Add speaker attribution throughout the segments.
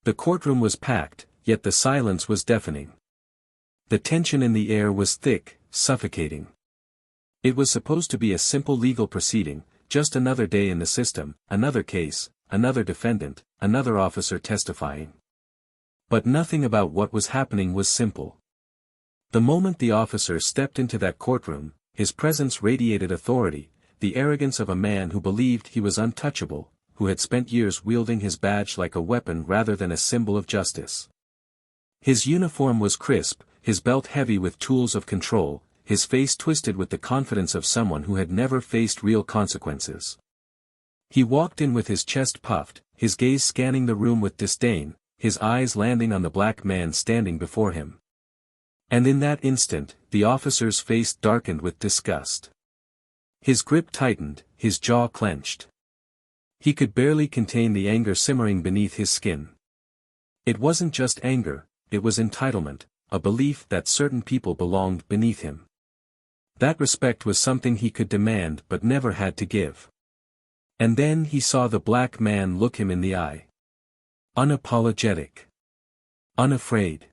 Speaker 1: The courtroom was packed, yet the silence was deafening. The tension in the air was thick, suffocating. It was supposed to be a simple legal proceeding, just another day in the system, another case, another defendant, another officer testifying. But nothing about what was happening was simple. The moment the officer stepped into that courtroom, his presence radiated authority, the arrogance of a man who believed he was untouchable, who had spent years wielding his badge like a weapon rather than a symbol of justice. His uniform was crisp, his belt heavy with tools of control, his face twisted with the confidence of someone who had never faced real consequences. He walked in with his chest puffed, his gaze scanning the room with disdain, his eyes landing on the black man standing before him. And in that instant, the officer's face darkened with disgust. His grip tightened, his jaw clenched. He could barely contain the anger simmering beneath his skin. It wasn't just anger, it was entitlement, a belief that certain people belonged beneath him. That respect was something he could demand but never had to give. And then he saw the black man look him in the eye. Unapologetic. Unafraid.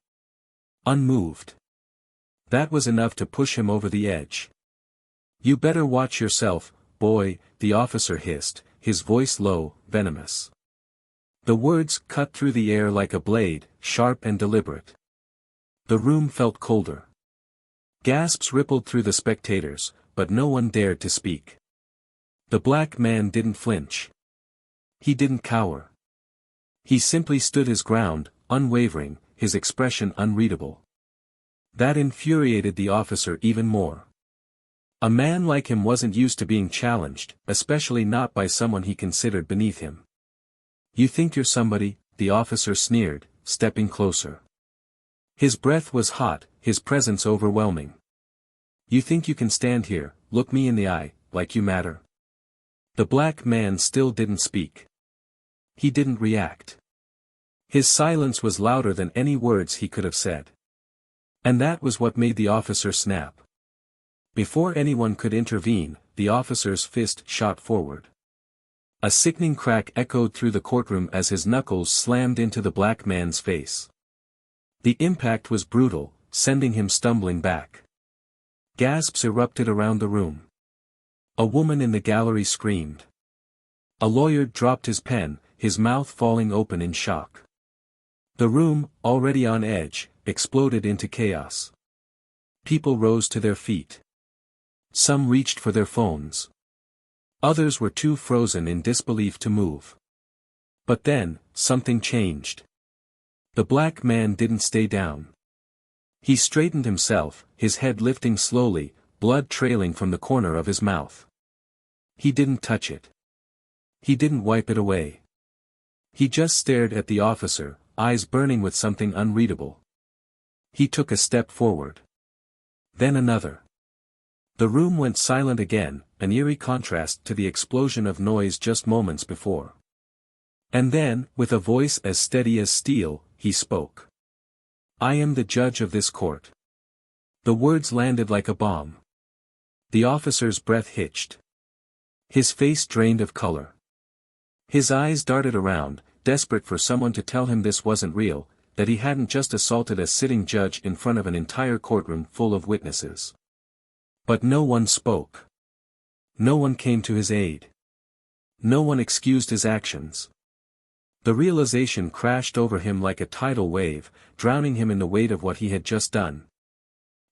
Speaker 1: Unmoved. That was enough to push him over the edge. "You better watch yourself, boy," the officer hissed, his voice low, venomous. The words cut through the air like a blade, sharp and deliberate. The room felt colder. Gasps rippled through the spectators, but no one dared to speak. The black man didn't flinch. He didn't cower. He simply stood his ground, unwavering, his expression unreadable. That infuriated the officer even more. A man like him wasn't used to being challenged, especially not by someone he considered beneath him. "You think you're somebody," the officer sneered, stepping closer. His breath was hot, his presence overwhelming. "You think you can stand here, look me in the eye, like you matter?" The black man still didn't speak. He didn't react. His silence was louder than any words he could have said. And that was what made the officer snap. Before anyone could intervene, the officer's fist shot forward. A sickening crack echoed through the courtroom as his knuckles slammed into the black man's face. The impact was brutal, sending him stumbling back. Gasps erupted around the room. A woman in the gallery screamed. A lawyer dropped his pen, his mouth falling open in shock. The room, already on edge, exploded into chaos. People rose to their feet. Some reached for their phones. Others were too frozen in disbelief to move. But then, something changed. The black man didn't stay down. He straightened himself, his head lifting slowly, blood trailing from the corner of his mouth. He didn't touch it. He didn't wipe it away. He just stared at the officer, eyes burning with something unreadable. He took a step forward. Then another. The room went silent again, an eerie contrast to the explosion of noise just moments before. And then, with a voice as steady as steel, he spoke. "I am the judge of this court." The words landed like a bomb. The officer's breath hitched. His face drained of color. His eyes darted around, desperate for someone to tell him this wasn't real, that he hadn't just assaulted a sitting judge in front of an entire courtroom full of witnesses. But no one spoke. No one came to his aid. No one excused his actions. The realization crashed over him like a tidal wave, drowning him in the weight of what he had just done.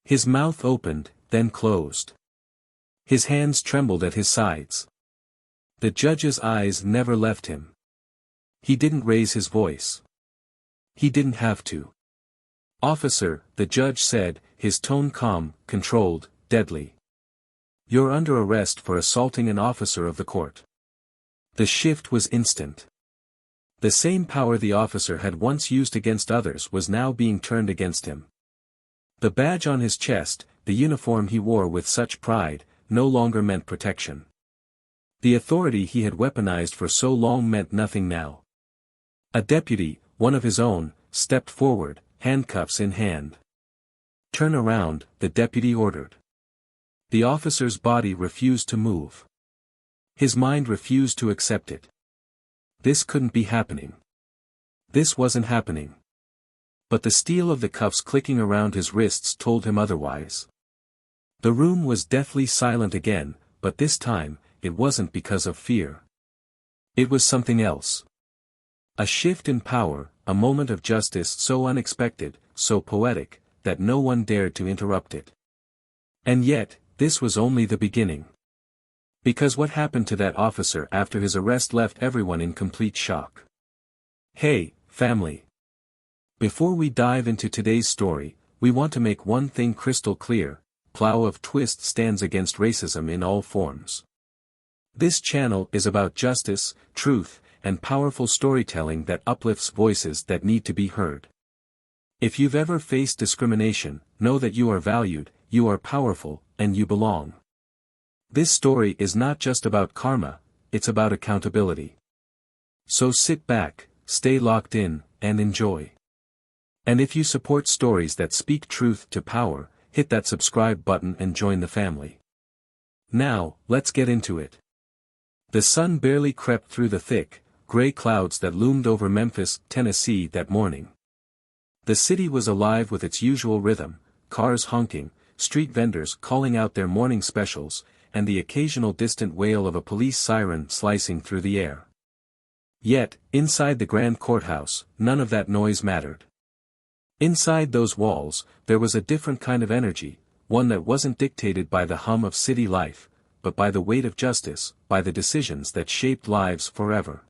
Speaker 1: His mouth opened, then closed. His hands trembled at his sides. The judge's eyes never left him. He didn't raise his voice. He didn't have to. "Officer," the judge said, his tone calm, controlled, deadly. "You're under arrest for assaulting an officer of the court." The shift was instant. The same power the officer had once used against others was now being turned against him. The badge on his chest, the uniform he wore with such pride, no longer meant protection. The authority he had weaponized for so long meant nothing now. A deputy, one of his own, stepped forward, handcuffs in hand. "Turn around," the deputy ordered. The officer's body refused to move. His mind refused to accept it. This couldn't be happening. This wasn't happening. But the steel of the cuffs clicking around his wrists told him otherwise. The room was deathly silent again, but this time, it wasn't because of fear. It was something else. A shift in power, a moment of justice so unexpected, so poetic, that no one dared to interrupt it. And yet, this was only the beginning. Because what happened to that officer after his arrest left everyone in complete shock. Hey, family. Before we dive into today's story, we want to make one thing crystal clear: Plow of Twist stands against racism in all forms. This channel is about justice, truth, and powerful storytelling that uplifts voices that need to be heard. If you've ever faced discrimination, know that you are valued, you are powerful, and you belong. This story is not just about karma, it's about accountability. So sit back, stay locked in, and enjoy. And if you support stories that speak truth to power, hit that subscribe button and join the family. Now, let's get into it. The sun barely crept through the thick, gray clouds that loomed over Memphis, Tennessee that morning. The city was alive with its usual rhythm: cars honking, street vendors calling out their morning specials, and the occasional distant wail of a police siren slicing through the air. Yet, inside the grand courthouse, none of that noise mattered. Inside those walls, there was a different kind of energy, one that wasn't dictated by the hum of city life, but by the weight of justice, by the decisions that shaped lives forever.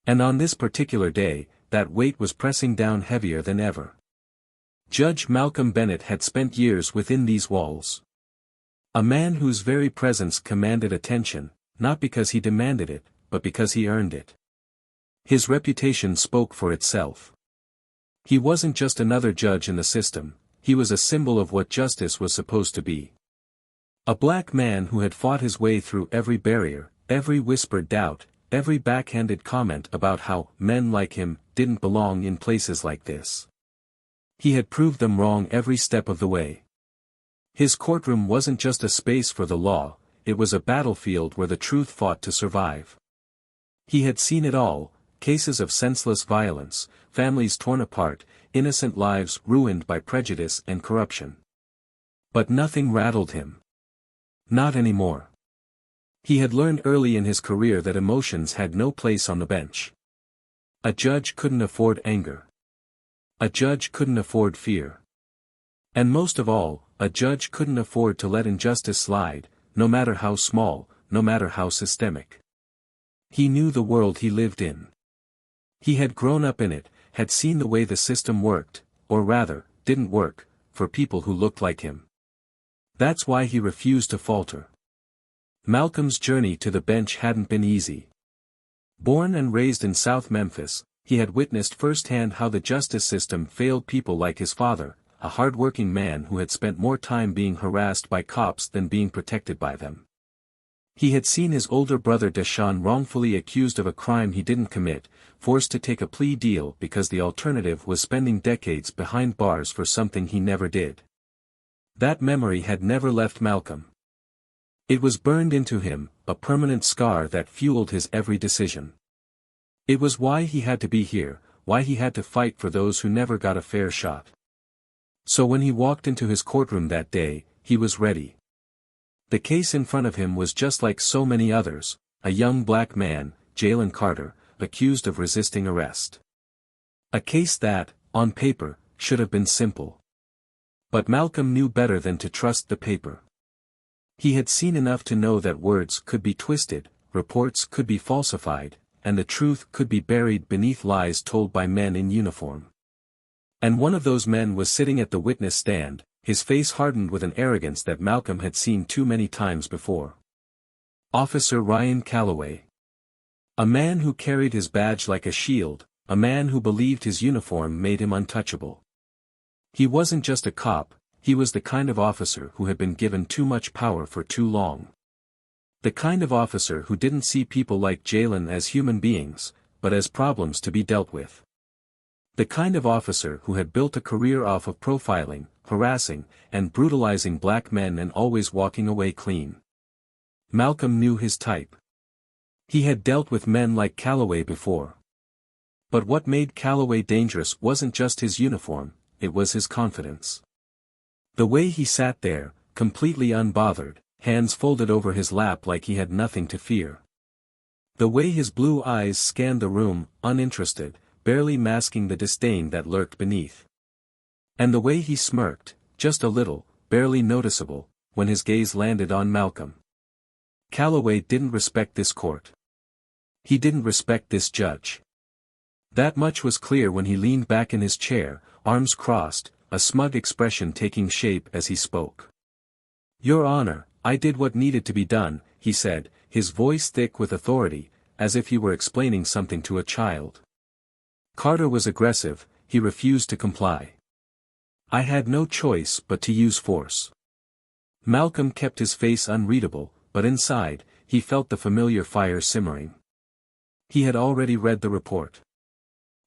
Speaker 1: And on this particular day, that weight was pressing down heavier than ever. Judge Malcolm Bennett had spent years within these walls. A man whose very presence commanded attention, not because he demanded it, but because he earned it. His reputation spoke for itself. He wasn't just another judge in the system, he was a symbol of what justice was supposed to be. A black man who had fought his way through every barrier, every whispered doubt, every backhanded comment about how men like him didn't belong in places like this. He had proved them wrong every step of the way. His courtroom wasn't just a space for the law, it was a battlefield where the truth fought to survive. He had seen it all: cases of senseless violence, families torn apart, innocent lives ruined by prejudice and corruption. But nothing rattled him. Not anymore. He had learned early in his career that emotions had no place on the bench. A judge couldn't afford anger. A judge couldn't afford fear. And most of all, a judge couldn't afford to let injustice slide, no matter how small, no matter how systemic. He knew the world he lived in. He had grown up in it, had seen the way the system worked, or rather, didn't work, for people who looked like him. That's why he refused to falter. Malcolm's journey to the bench hadn't been easy. Born and raised in South Memphis, he had witnessed firsthand how the justice system failed people like his father, a hard-working man who had spent more time being harassed by cops than being protected by them. He had seen his older brother Deshaun wrongfully accused of a crime he didn't commit, forced to take a plea deal because the alternative was spending decades behind bars for something he never did. That memory had never left Malcolm. It was burned into him, a permanent scar that fueled his every decision. It was why he had to be here, why he had to fight for those who never got a fair shot. So when he walked into his courtroom that day, he was ready. The case in front of him was just like so many others: a young black man, Jalen Carter, accused of resisting arrest. A case that, on paper, should have been simple. But Malcolm knew better than to trust the paper. He had seen enough to know that words could be twisted, reports could be falsified, and the truth could be buried beneath lies told by men in uniform. And one of those men was sitting at the witness stand, his face hardened with an arrogance that Malcolm had seen too many times before. Officer Ryan Calloway. A man who carried his badge like a shield, a man who believed his uniform made him untouchable. He wasn't just a cop, he was the kind of officer who had been given too much power for too long. The kind of officer who didn't see people like Jalen as human beings, but as problems to be dealt with. The kind of officer who had built a career off of profiling, harassing, and brutalizing black men and always walking away clean. Malcolm knew his type. He had dealt with men like Calloway before. But what made Calloway dangerous wasn't just his uniform, it was his confidence. The way he sat there, completely unbothered, hands folded over his lap like he had nothing to fear. The way his blue eyes scanned the room, uninterested, barely masking the disdain that lurked beneath. And the way he smirked, just a little, barely noticeable, when his gaze landed on Malcolm. Calloway didn't respect this court. He didn't respect this judge. That much was clear when he leaned back in his chair, arms crossed, a smug expression taking shape as he spoke. "Your Honor, I did what needed to be done," he said, his voice thick with authority, as if he were explaining something to a child. Carter was aggressive, he refused to comply. "I had no choice but to use force." Malcolm kept his face unreadable, but inside, he felt the familiar fire simmering. He had already read the report.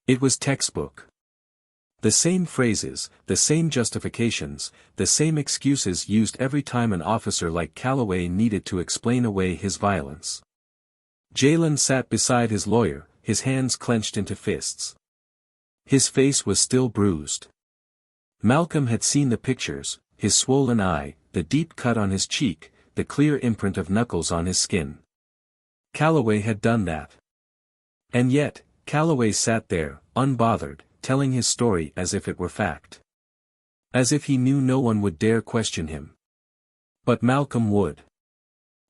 Speaker 1: It was textbook. The same phrases, the same justifications, the same excuses used every time an officer like Calloway needed to explain away his violence. Jalen sat beside his lawyer, his hands clenched into fists. His face was still bruised. Malcolm had seen the pictures, his swollen eye, the deep cut on his cheek, the clear imprint of knuckles on his skin. Calloway had done that. And yet, Calloway sat there, unbothered, telling his story as if it were fact. As if he knew no one would dare question him. But Malcolm would.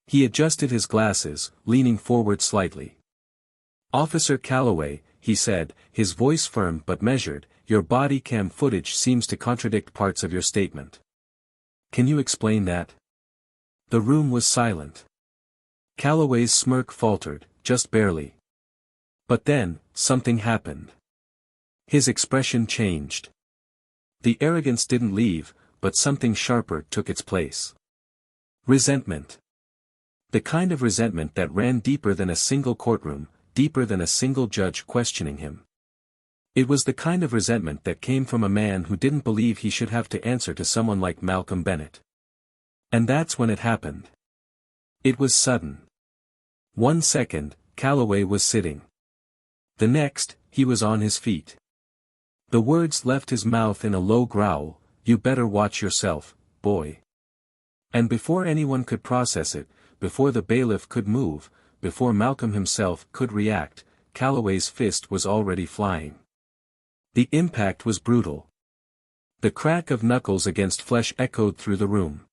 Speaker 1: He adjusted his glasses, leaning forward slightly. "Officer Calloway," he said, his voice firm but measured, "your body cam footage seems to contradict parts of your statement. Can you explain that?" The room was silent. Calloway's smirk faltered, just barely. But then, something happened. His expression changed. The arrogance didn't leave, but something sharper took its place. Resentment. The kind of resentment that ran deeper than a single courtroom, deeper than a single judge questioning him. It was the kind of resentment that came from a man who didn't believe he should have to answer to someone like Malcolm Bennett. And that's when it happened. It was sudden. 1 second, Calloway was sitting. The next, he was on his feet. The words left his mouth in a low growl, "You better watch yourself, boy." And before anyone could process it, before the bailiff could move, before Malcolm himself could react, Calloway's fist was already flying. The impact was brutal. The crack of knuckles against flesh echoed through the room.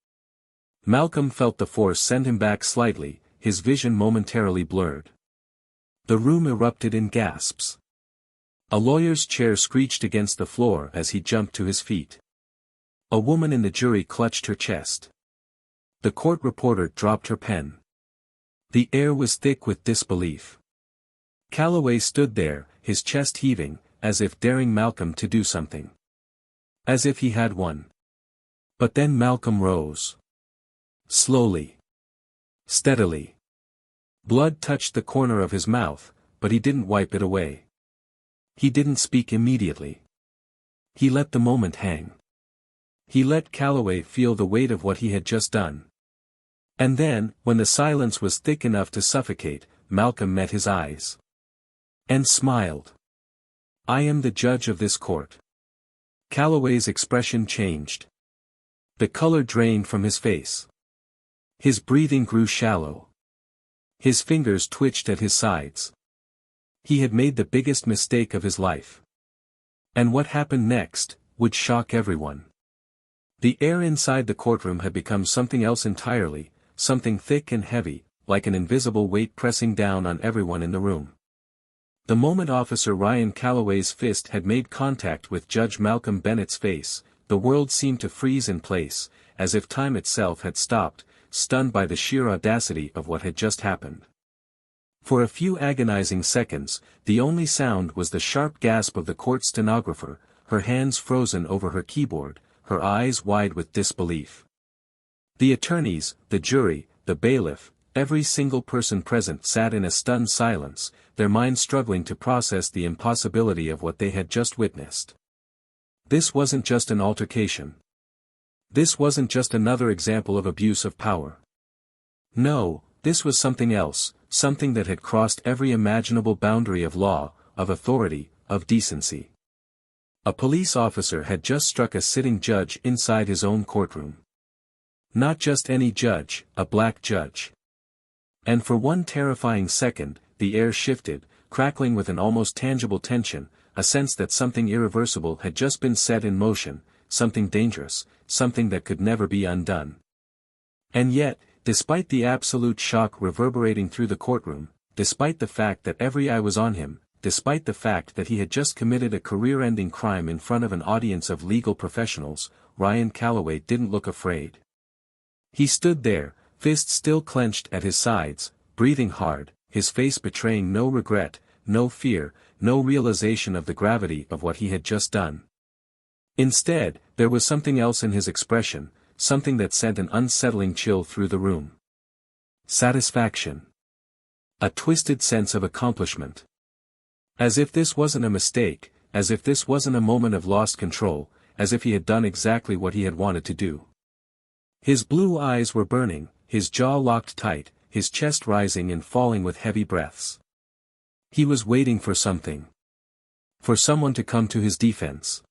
Speaker 1: Malcolm felt the force send him back slightly, his vision momentarily blurred. The room erupted in gasps. A lawyer's chair screeched against the floor as he jumped to his feet. A woman in the jury clutched her chest. The court reporter dropped her pen. The air was thick with disbelief. Calloway stood there, his chest heaving, as if daring Malcolm to do something. As if he had won. But then Malcolm rose. Slowly. Steadily. Blood touched the corner of his mouth, but he didn't wipe it away. He didn't speak immediately. He let the moment hang. He let Calloway feel the weight of what he had just done. And then, when the silence was thick enough to suffocate, Malcolm met his eyes. And smiled. "I am the judge of this court." Calloway's expression changed. The color drained from his face. His breathing grew shallow. His fingers twitched at his sides. He had made the biggest mistake of his life. And what happened next would shock everyone. The air inside the courtroom had become something else entirely, something thick and heavy, like an invisible weight pressing down on everyone in the room. The moment Officer Ryan Calloway's fist had made contact with Judge Malcolm Bennett's face, the world seemed to freeze in place, as if time itself had stopped, stunned by the sheer audacity of what had just happened. For a few agonizing seconds, the only sound was the sharp gasp of the court stenographer, her hands frozen over her keyboard, her eyes wide with disbelief. The attorneys, the jury, the bailiff, every single person present sat in a stunned silence, their minds struggling to process the impossibility of what they had just witnessed. This wasn't just an altercation. This wasn't just another example of abuse of power. No, this was something else, something that had crossed every imaginable boundary of law, of authority, of decency. A police officer had just struck a sitting judge inside his own courtroom. Not just any judge, a black judge. And for one terrifying second, the air shifted, crackling with an almost tangible tension, a sense that something irreversible had just been set in motion, something dangerous, something that could never be undone. And yet, despite the absolute shock reverberating through the courtroom, despite the fact that every eye was on him, despite the fact that he had just committed a career-ending crime in front of an audience of legal professionals, Ryan Calloway didn't look afraid. He stood there, fists still clenched at his sides, breathing hard, his face betraying no regret, no fear, no realization of the gravity of what he had just done. Instead, there was something else in his expression, something that sent an unsettling chill through the room. Satisfaction. A twisted sense of accomplishment. As if this wasn't a mistake, as if this wasn't a moment of lost control, as if he had done exactly what he had wanted to do. His blue eyes were burning, his jaw locked tight, his chest rising and falling with heavy breaths. He was waiting for something. For someone to come to his defense.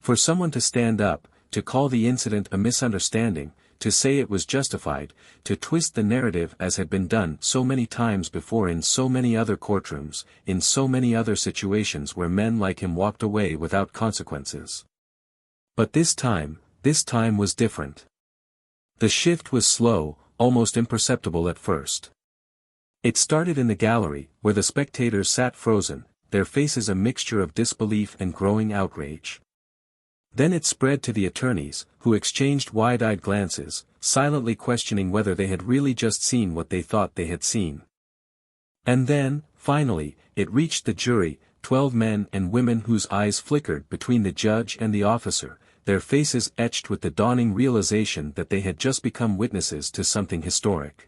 Speaker 1: For someone to stand up, to call the incident a misunderstanding, to say it was justified, to twist the narrative as had been done so many times before in so many other courtrooms, in so many other situations where men like him walked away without consequences. But this time was different. The shift was slow, almost imperceptible at first. It started in the gallery, where the spectators sat frozen, their faces a mixture of disbelief and growing outrage. Then it spread to the attorneys, who exchanged wide-eyed glances, silently questioning whether they had really just seen what they thought they had seen. And then, finally, it reached the jury, 12 men and women whose eyes flickered between the judge and the officer, their faces etched with the dawning realization that they had just become witnesses to something historic.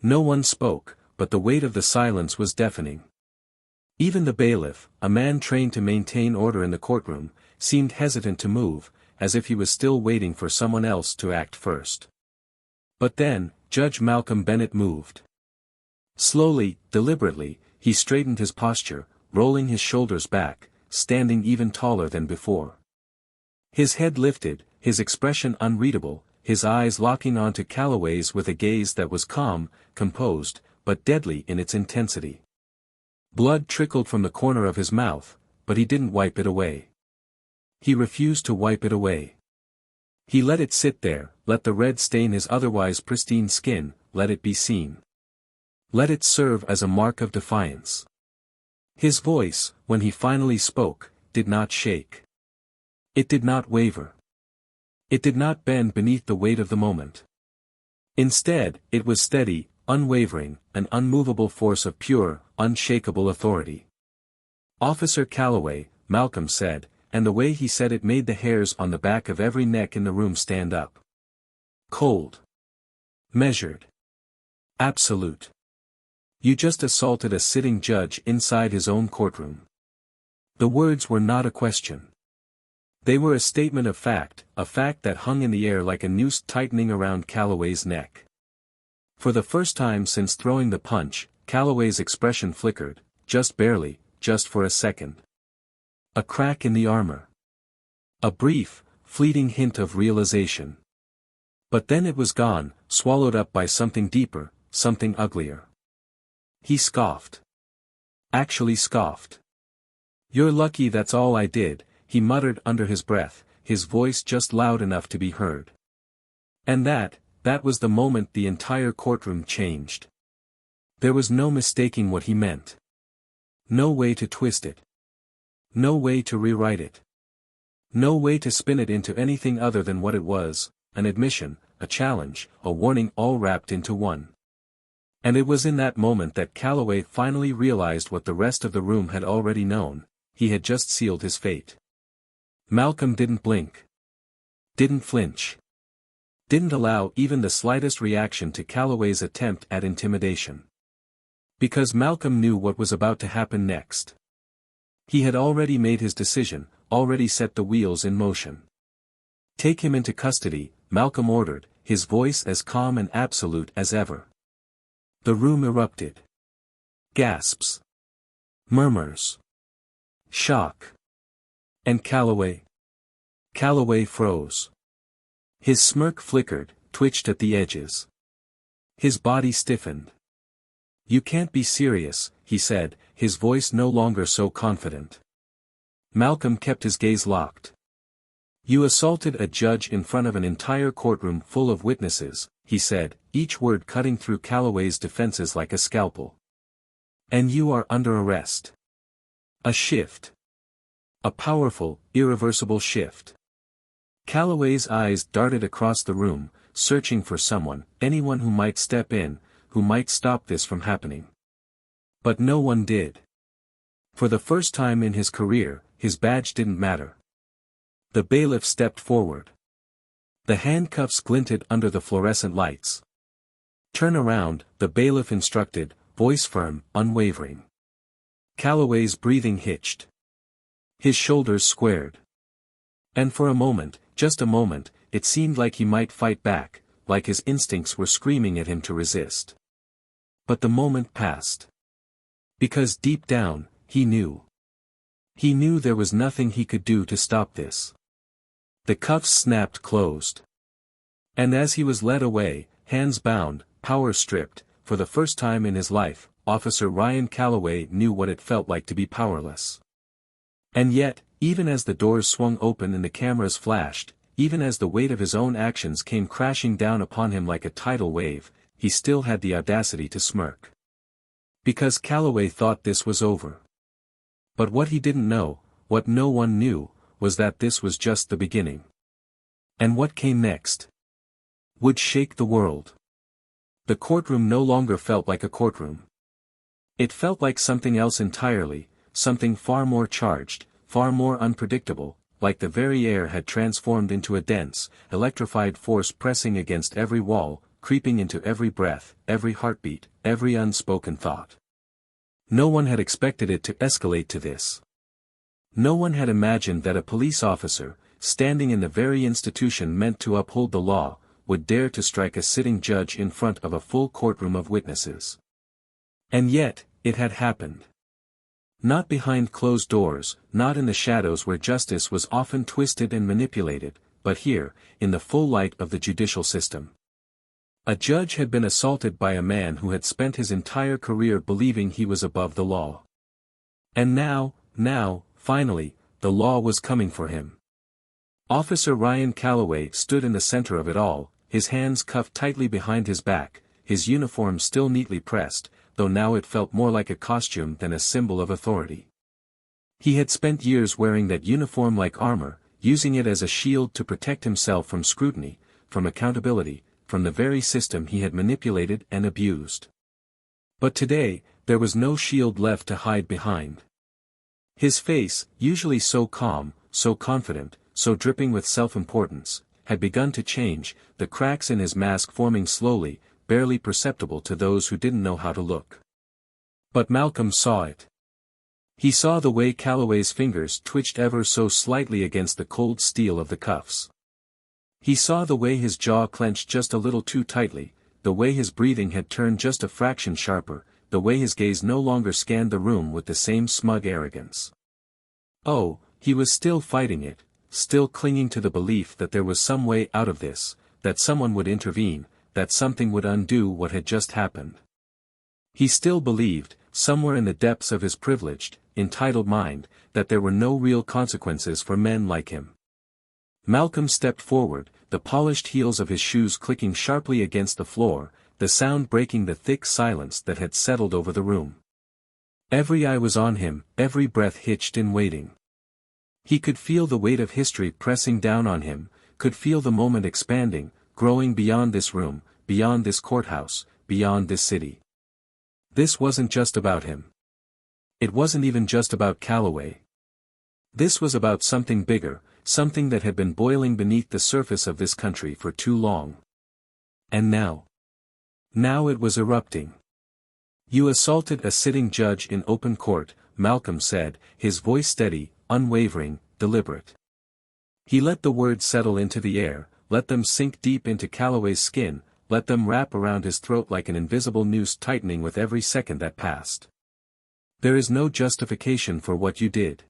Speaker 1: No one spoke, but the weight of the silence was deafening. Even the bailiff, a man trained to maintain order in the courtroom, seemed hesitant to move, as if he was still waiting for someone else to act first. But then, Judge Malcolm Bennett moved. Slowly, deliberately, he straightened his posture, rolling his shoulders back, standing even taller than before. His head lifted, his expression unreadable, his eyes locking onto Calloway's with a gaze that was calm, composed, but deadly in its intensity. Blood trickled from the corner of his mouth, but he didn't wipe it away. He refused to wipe it away. He let it sit there, let the red stain his otherwise pristine skin, let it be seen. Let it serve as a mark of defiance. His voice, when he finally spoke, did not shake. It did not waver. It did not bend beneath the weight of the moment. Instead, it was steady, unwavering, an unmovable force of pure, unshakable authority. "Officer Calloway," Malcolm said, and the way he said it made the hairs on the back of every neck in the room stand up. "Cold. Measured. Absolute. You just assaulted a sitting judge inside his own courtroom." The words were not a question. They were a statement of fact, a fact that hung in the air like a noose tightening around Calloway's neck. For the first time since throwing the punch, Calloway's expression flickered, just barely, just for a second. A crack in the armor. A brief, fleeting hint of realization. But then it was gone, swallowed up by something deeper, something uglier. He scoffed. Actually scoffed. "You're lucky that's all I did," he muttered under his breath, his voice just loud enough to be heard. And that was the moment the entire courtroom changed. There was no mistaking what he meant. No way to twist it. No way to rewrite it. No way to spin it into anything other than what it was, an admission, a challenge, a warning all wrapped into one. And it was in that moment that Calloway finally realized what the rest of the room had already known: he had just sealed his fate. Malcolm didn't blink. Didn't flinch. Didn't allow even the slightest reaction to Calloway's attempt at intimidation. Because Malcolm knew what was about to happen next. He had already made his decision, already set the wheels in motion. "Take him into custody," Malcolm ordered, his voice as calm and absolute as ever. The room erupted. Gasps. Murmurs. Shock. And Calloway? Calloway froze. His smirk flickered, twitched at the edges. His body stiffened. "You can't be serious," he said, his voice no longer so confident. Malcolm kept his gaze locked. "You assaulted a judge in front of an entire courtroom full of witnesses," he said, each word cutting through Calloway's defenses like a scalpel. "And you are under arrest." A shift. A powerful, irreversible shift. Calloway's eyes darted across the room, searching for someone, anyone who might step in, who might stop this from happening. But no one did. For the first time in his career, his badge didn't matter. The bailiff stepped forward. The handcuffs glinted under the fluorescent lights. "Turn around," the bailiff instructed, voice firm, unwavering. Calloway's breathing hitched. His shoulders squared. And for a moment, just a moment, it seemed like he might fight back, like his instincts were screaming at him to resist. But the moment passed. Because deep down, he knew. He knew there was nothing he could do to stop this. The cuffs snapped closed. And as he was led away, hands bound, power stripped, for the first time in his life, Officer Ryan Calloway knew what it felt like to be powerless. And yet, even as the doors swung open and the cameras flashed, even as the weight of his own actions came crashing down upon him like a tidal wave, he still had the audacity to smirk. Because Calloway thought this was over. But what he didn't know, what no one knew, was that this was just the beginning. And what came next would shake the world. The courtroom no longer felt like a courtroom. It felt like something else entirely, something far more charged, far more unpredictable, like the very air had transformed into a dense, electrified force pressing against every wall, creeping into every breath, every heartbeat, every unspoken thought. No one had expected it to escalate to this. No one had imagined that a police officer, standing in the very institution meant to uphold the law, would dare to strike a sitting judge in front of a full courtroom of witnesses. And yet, it had happened. Not behind closed doors, not in the shadows where justice was often twisted and manipulated, but here, in the full light of the judicial system. A judge had been assaulted by a man who had spent his entire career believing he was above the law. And now, finally, the law was coming for him. Officer Ryan Calloway stood in the center of it all, his hands cuffed tightly behind his back, his uniform still neatly pressed, though now it felt more like a costume than a symbol of authority. He had spent years wearing that uniform like armor, using it as a shield to protect himself from scrutiny, from accountability, from the very system he had manipulated and abused. But today, there was no shield left to hide behind. His face, usually so calm, so confident, so dripping with self-importance, had begun to change, the cracks in his mask forming slowly, barely perceptible to those who didn't know how to look. But Malcolm saw it. He saw the way Calloway's fingers twitched ever so slightly against the cold steel of the cuffs. He saw the way his jaw clenched just a little too tightly, the way his breathing had turned just a fraction sharper, the way his gaze no longer scanned the room with the same smug arrogance. Oh, he was still fighting it, still clinging to the belief that there was some way out of this, that someone would intervene, that something would undo what had just happened. He still believed, somewhere in the depths of his privileged, entitled mind, that there were no real consequences for men like him. Malcolm stepped forward, the polished heels of his shoes clicking sharply against the floor, the sound breaking the thick silence that had settled over the room. Every eye was on him, every breath hitched in waiting. He could feel the weight of history pressing down on him, could feel the moment expanding, growing beyond this room, beyond this courthouse, beyond this city. This wasn't just about him. It wasn't even just about Calloway. This was about something bigger, something that had been boiling beneath the surface of this country for too long. And now it was erupting. "You assaulted a sitting judge in open court," Malcolm said, his voice steady, unwavering, deliberate. He let the words settle into the air, let them sink deep into Calloway's skin, let them wrap around his throat like an invisible noose tightening with every second that passed. There is no justification for what you did.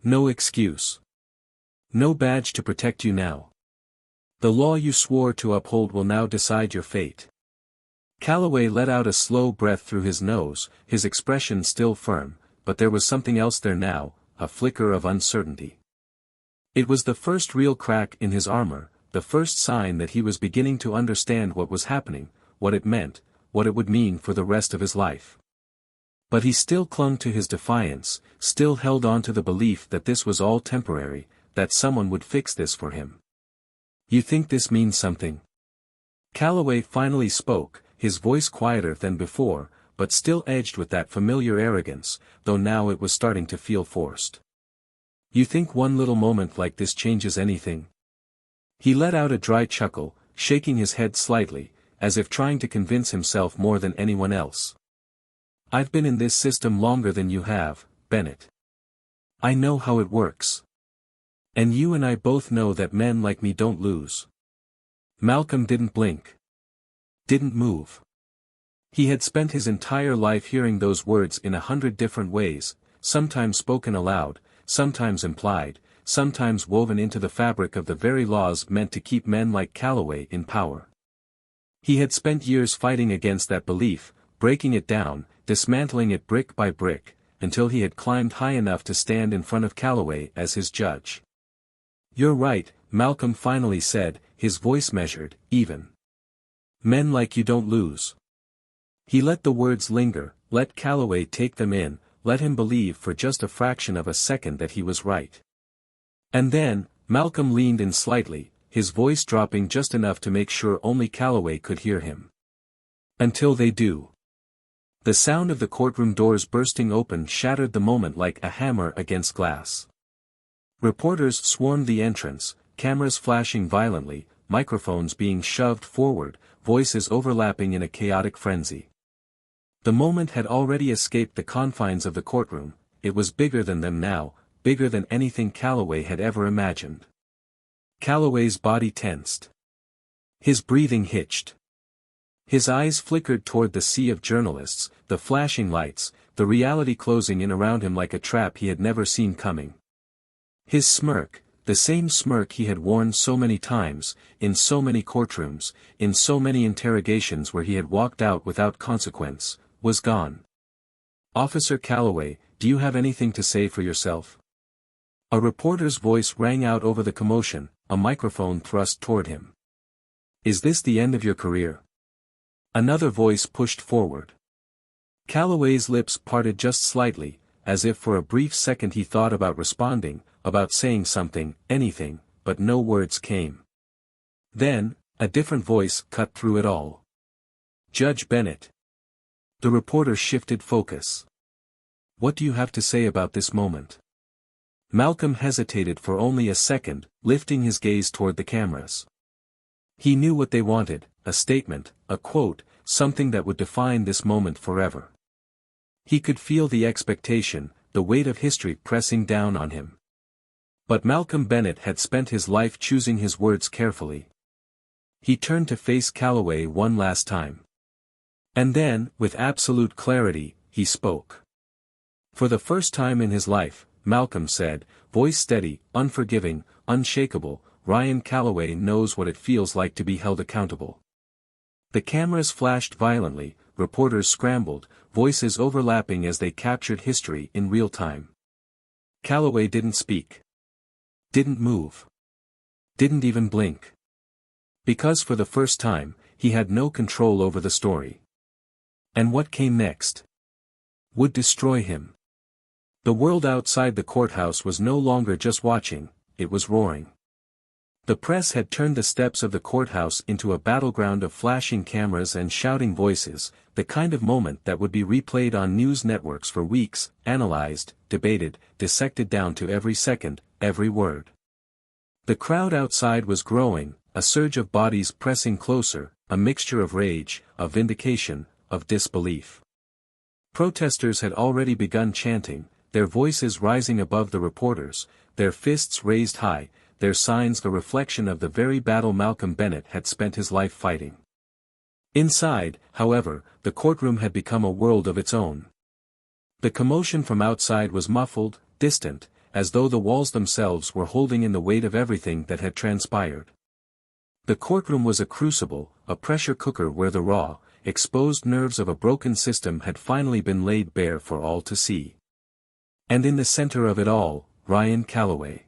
Speaker 1: No excuse. No badge to protect you now. The law you swore to uphold will now decide your fate. Calloway let out a slow breath through his nose, his expression still firm, but there was something else there now, a flicker of uncertainty. It was the first real crack in his armor, the first sign that he was beginning to understand what was happening, what it meant, what it would mean for the rest of his life. But he still clung to his defiance, still held on to the belief that this was all temporary, that someone would fix this for him. You think this means something? Calloway finally spoke, his voice quieter than before, but still edged with that familiar arrogance, though now it was starting to feel forced. You think one little moment like this changes anything? He let out a dry chuckle, shaking his head slightly, as if trying to convince himself more than anyone else. I've been in this system longer than you have, Bennett. I know how it works. And you and I both know that men like me don't lose. Malcolm didn't blink. Didn't move. He had spent his entire life hearing those words in 100 different ways, sometimes spoken aloud, sometimes implied, sometimes woven into the fabric of the very laws meant to keep men like Calloway in power. He had spent years fighting against that belief, breaking it down, dismantling it brick by brick, until he had climbed high enough to stand in front of Calloway as his judge. You're right, Malcolm finally said, his voice measured, even. Men like you don't lose. He let the words linger, let Calloway take them in, let him believe for just a fraction of a second that he was right. And then, Malcolm leaned in slightly, his voice dropping just enough to make sure only Calloway could hear him. Until they do. The sound of the courtroom doors bursting open shattered the moment like a hammer against glass. Reporters swarmed the entrance, cameras flashing violently, microphones being shoved forward, voices overlapping in a chaotic frenzy. The moment had already escaped the confines of the courtroom, it was bigger than them now, bigger than anything Calloway had ever imagined. Calloway's body tensed. His breathing hitched. His eyes flickered toward the sea of journalists, the flashing lights, the reality closing in around him like a trap he had never seen coming. His smirk, the same smirk he had worn so many times, in so many courtrooms, in so many interrogations where he had walked out without consequence, was gone. Officer Calloway, do you have anything to say for yourself? A reporter's voice rang out over the commotion, a microphone thrust toward him. Is this the end of your career? Another voice pushed forward. Calloway's lips parted just slightly, as if for a brief second he thought about responding, about saying something, anything, but no words came. Then, a different voice cut through it all. Judge Bennett. The reporter shifted focus. What do you have to say about this moment? Malcolm hesitated for only a second, lifting his gaze toward the cameras. He knew what they wanted, a statement, a quote, something that would define this moment forever. He could feel the expectation, the weight of history pressing down on him. But Malcolm Bennett had spent his life choosing his words carefully. He turned to face Calloway one last time. And then, with absolute clarity, he spoke. For the first time in his life, Malcolm said, voice steady, unforgiving, unshakable, Ryan Calloway knows what it feels like to be held accountable. The cameras flashed violently, reporters scrambled, voices overlapping as they captured history in real time. Calloway didn't speak. Didn't move. Didn't even blink. Because for the first time, he had no control over the story. And what came next? Would destroy him. The world outside the courthouse was no longer just watching, it was roaring. The press had turned the steps of the courthouse into a battleground of flashing cameras and shouting voices, the kind of moment that would be replayed on news networks for weeks, analyzed, debated, dissected down to every second, every word. The crowd outside was growing, a surge of bodies pressing closer, a mixture of rage, of vindication, of disbelief. Protesters had already begun chanting, their voices rising above the reporters, their fists raised high, their signs a reflection of the very battle Malcolm Bennett had spent his life fighting. Inside, however, the courtroom had become a world of its own. The commotion from outside was muffled, distant, as though the walls themselves were holding in the weight of everything that had transpired. The courtroom was a crucible, a pressure cooker where the raw, exposed nerves of a broken system had finally been laid bare for all to see. And in the center of it all, Ryan Calloway.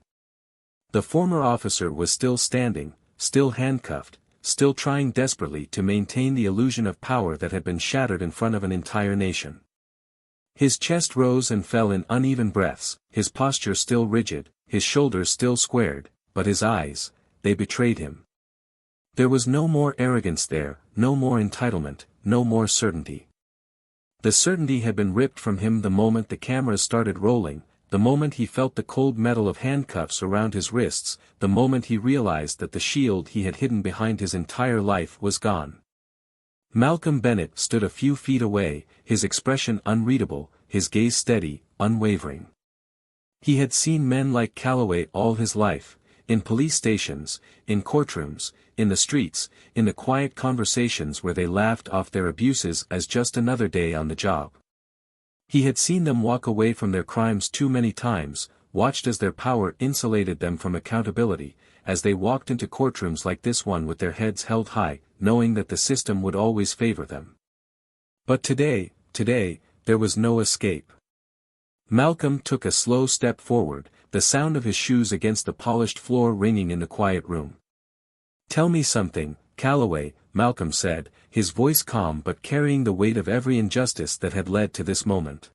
Speaker 1: The former officer was still standing, still handcuffed, still trying desperately to maintain the illusion of power that had been shattered in front of an entire nation. His chest rose and fell in uneven breaths, his posture still rigid, his shoulders still squared, but his eyes, they betrayed him. There was no more arrogance there, no more entitlement, no more certainty. The certainty had been ripped from him the moment the cameras started rolling, the moment he felt the cold metal of handcuffs around his wrists, the moment he realized that the shield he had hidden behind his entire life was gone. Malcolm Bennett stood a few feet away, his expression unreadable, his gaze steady, unwavering. He had seen men like Calloway all his life, in police stations, in courtrooms, in the streets, in the quiet conversations where they laughed off their abuses as just another day on the job. He had seen them walk away from their crimes too many times, watched as their power insulated them from accountability, as they walked into courtrooms like this one with their heads held high, knowing that the system would always favor them. But today, there was no escape. Malcolm took a slow step forward, the sound of his shoes against the polished floor ringing in the quiet room. "Tell me something, Calloway," Malcolm said, his voice calm but carrying the weight of every injustice that had led to this moment.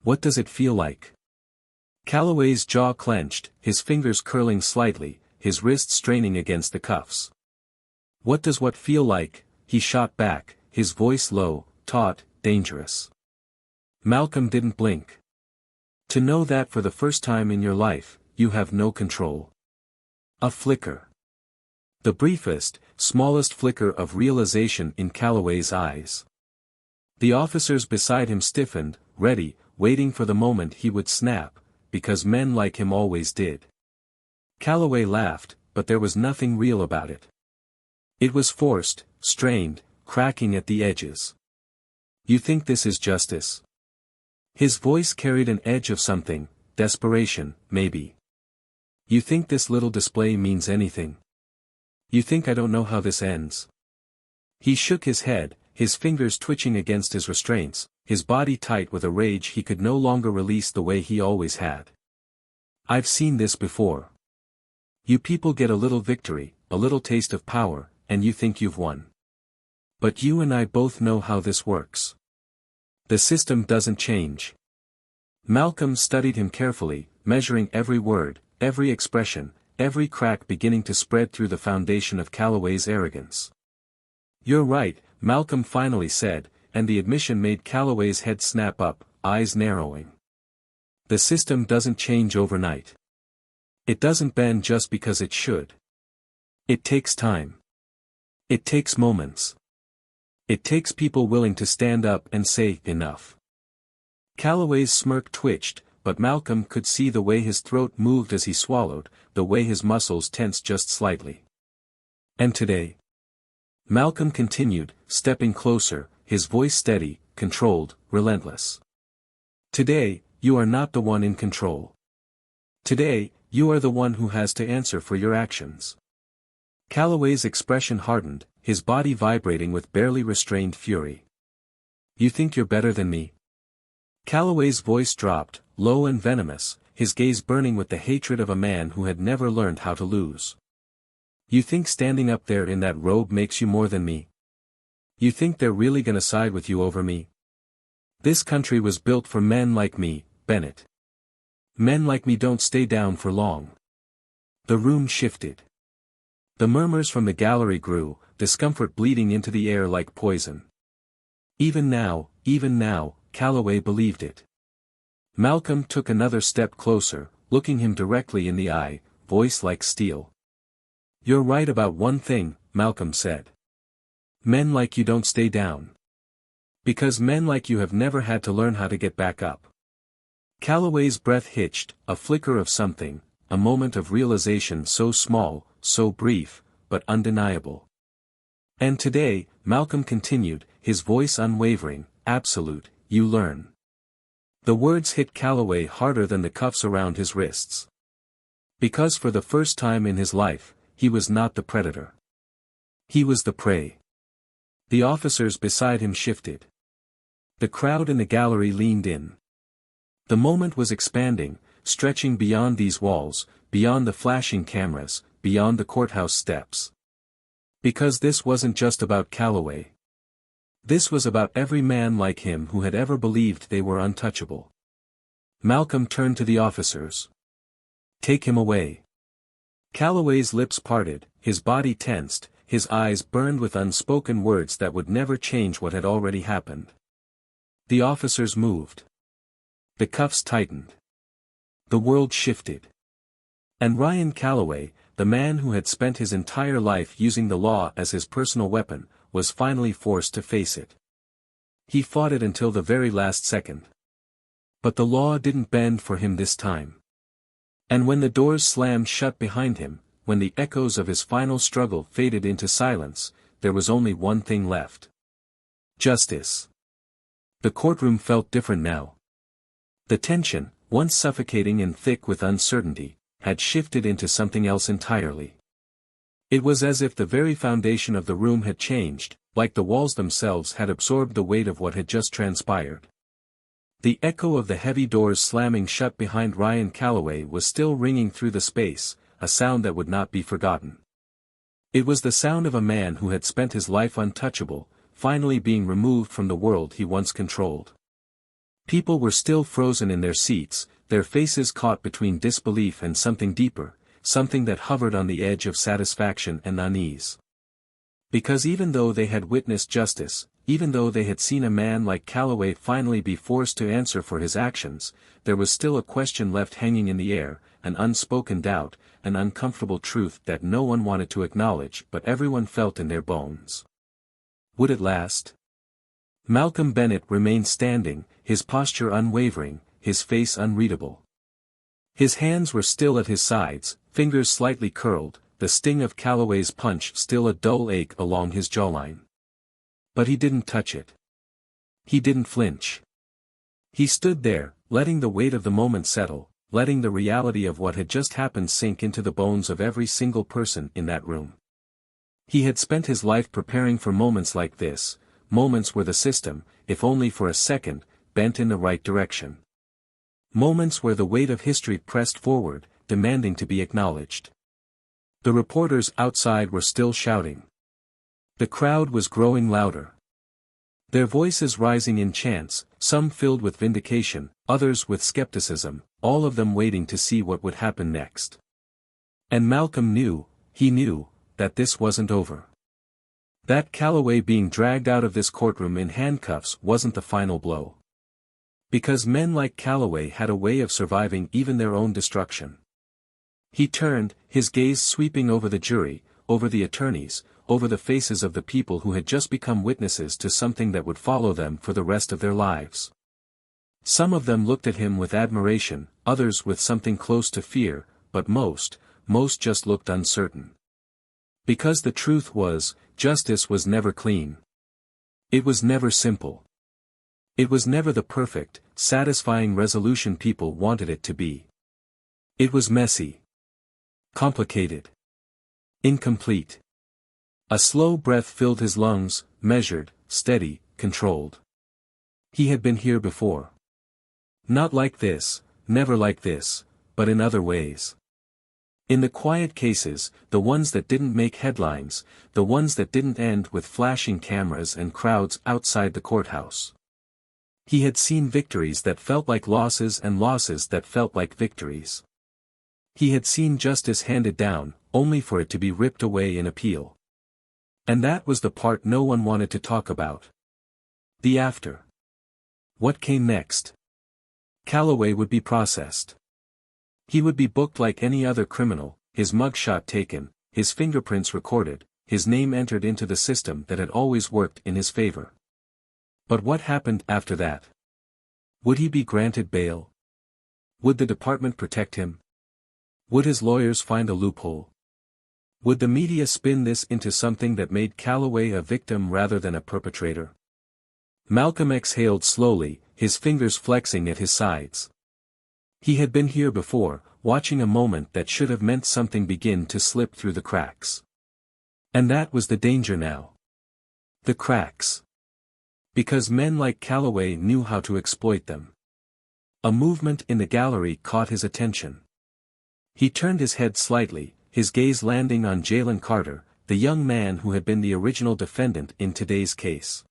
Speaker 1: "What does it feel like?" Calloway's jaw clenched, his fingers curling slightly, his wrist straining against the cuffs. "What does what feel like?" he shot back, his voice low, taut, dangerous. Malcolm didn't blink. "To know that for the first time in your life, you have no control." A flicker. The briefest, smallest flicker of realization in Calloway's eyes. The officers beside him stiffened, ready, waiting for the moment he would snap, because men like him always did. Calloway laughed, but there was nothing real about it. It was forced, strained, cracking at the edges. "You think this is justice?" His voice carried an edge of something, desperation, maybe. "You think this little display means anything? You think I don't know how this ends?" He shook his head, his fingers twitching against his restraints, his body tight with a rage he could no longer release the way he always had. "I've seen this before. You people get a little victory, a little taste of power, and you think you've won. But you and I both know how this works. The system doesn't change." Malcolm studied him carefully, measuring every word, every expression, every crack beginning to spread through the foundation of Calloway's arrogance. "You're right," Malcolm finally said, and the admission made Calloway's head snap up, eyes narrowing. "The system doesn't change overnight. It doesn't bend just because it should. It takes time. It takes moments. It takes people willing to stand up and say, enough." Calloway's smirk twitched, but Malcolm could see the way his throat moved as he swallowed, the way his muscles tensed just slightly. "And today?" Malcolm continued, stepping closer, his voice steady, controlled, relentless. "Today, you are not the one in control. Today, you are the one who has to answer for your actions." Calloway's expression hardened, his body vibrating with barely restrained fury. "You think you're better than me?" Calloway's voice dropped, low and venomous, his gaze burning with the hatred of a man who had never learned how to lose. "You think standing up there in that robe makes you more than me? You think they're really gonna side with you over me? This country was built for men like me, Bennett. Men like me don't stay down for long." The room shifted. The murmurs from the gallery grew, discomfort bleeding into the air like poison. Even now, Calloway believed it. Malcolm took another step closer, looking him directly in the eye, voice like steel. "You're right about one thing," Malcolm said. "Men like you don't stay down. Because men like you have never had to learn how to get back up." Calloway's breath hitched, a flicker of something, a moment of realization so small, so brief, but undeniable. "And today," Malcolm continued, his voice unwavering, absolute, "you learn. The words hit Calloway harder than the cuffs around his wrists. Because for the first time in his life, he was not the predator. He was the prey. The officers beside him shifted. The crowd in the gallery leaned in. The moment was expanding, stretching beyond these walls, beyond the flashing cameras, beyond the courthouse steps. Because this wasn't just about Calloway. This was about every man like him who had ever believed they were untouchable. Malcolm turned to the officers. "Take him away." Calloway's lips parted, his body tensed, his eyes burned with unspoken words that would never change what had already happened. The officers moved. The cuffs tightened. The world shifted. And Ryan Calloway, the man who had spent his entire life using the law as his personal weapon, was finally forced to face it. He fought it until the very last second. But the law didn't bend for him this time. And when the doors slammed shut behind him, when the echoes of his final struggle faded into silence, there was only one thing left. Justice. The courtroom felt different now. The tension, once suffocating and thick with uncertainty, had shifted into something else entirely. It was as if the very foundation of the room had changed, like the walls themselves had absorbed the weight of what had just transpired. The echo of the heavy doors slamming shut behind Ryan Calloway was still ringing through the space, a sound that would not be forgotten. It was the sound of a man who had spent his life untouchable, finally being removed from the world he once controlled. People were still frozen in their seats, their faces caught between disbelief and something deeper, something that hovered on the edge of satisfaction and unease. Because even though they had witnessed justice, even though they had seen a man like Calloway finally be forced to answer for his actions, there was still a question left hanging in the air, an unspoken doubt, an uncomfortable truth that no one wanted to acknowledge but everyone felt in their bones. Would it last? Malcolm Bennett remained standing, his posture unwavering, his face unreadable. His hands were still at his sides, fingers slightly curled, the sting of Calloway's punch still a dull ache along his jawline. But he didn't touch it. He didn't flinch. He stood there, letting the weight of the moment settle, letting the reality of what had just happened sink into the bones of every single person in that room. He had spent his life preparing for moments like this, moments where the system, if only for a second, bent in the right direction. Moments where the weight of history pressed forward, demanding to be acknowledged. The reporters outside were still shouting. The crowd was growing louder. Their voices rising in chants, some filled with vindication, others with skepticism, all of them waiting to see what would happen next. And Malcolm knew, he knew, that this wasn't over. That Calloway being dragged out of this courtroom in handcuffs wasn't the final blow. Because men like Calloway had a way of surviving even their own destruction. He turned, his gaze sweeping over the jury, over the attorneys, over the faces of the people who had just become witnesses to something that would follow them for the rest of their lives. Some of them looked at him with admiration, others with something close to fear, but most just looked uncertain. Because the truth was, justice was never clean. It was never simple. It was never the perfect, satisfying resolution people wanted it to be. It was messy. Complicated. Incomplete. A slow breath filled his lungs, measured, steady, controlled. He had been here before. Not like this, never like this, but in other ways. In the quiet cases, the ones that didn't make headlines, the ones that didn't end with flashing cameras and crowds outside the courthouse. He had seen victories that felt like losses and losses that felt like victories. He had seen justice handed down, only for it to be ripped away in appeal. And that was the part no one wanted to talk about. The after. What came next? Calloway would be processed. He would be booked like any other criminal, his mugshot taken, his fingerprints recorded, his name entered into the system that had always worked in his favor. But what happened after that? Would he be granted bail? Would the department protect him? Would his lawyers find a loophole? Would the media spin this into something that made Calloway a victim rather than a perpetrator? Malcolm exhaled slowly, his fingers flexing at his sides. He had been here before, watching a moment that should have meant something begin to slip through the cracks. And that was the danger now. The cracks. Because men like Calloway knew how to exploit them. A movement in the gallery caught his attention. He turned his head slightly, his gaze landing on Jalen Carter, the young man who had been the original defendant in today's case.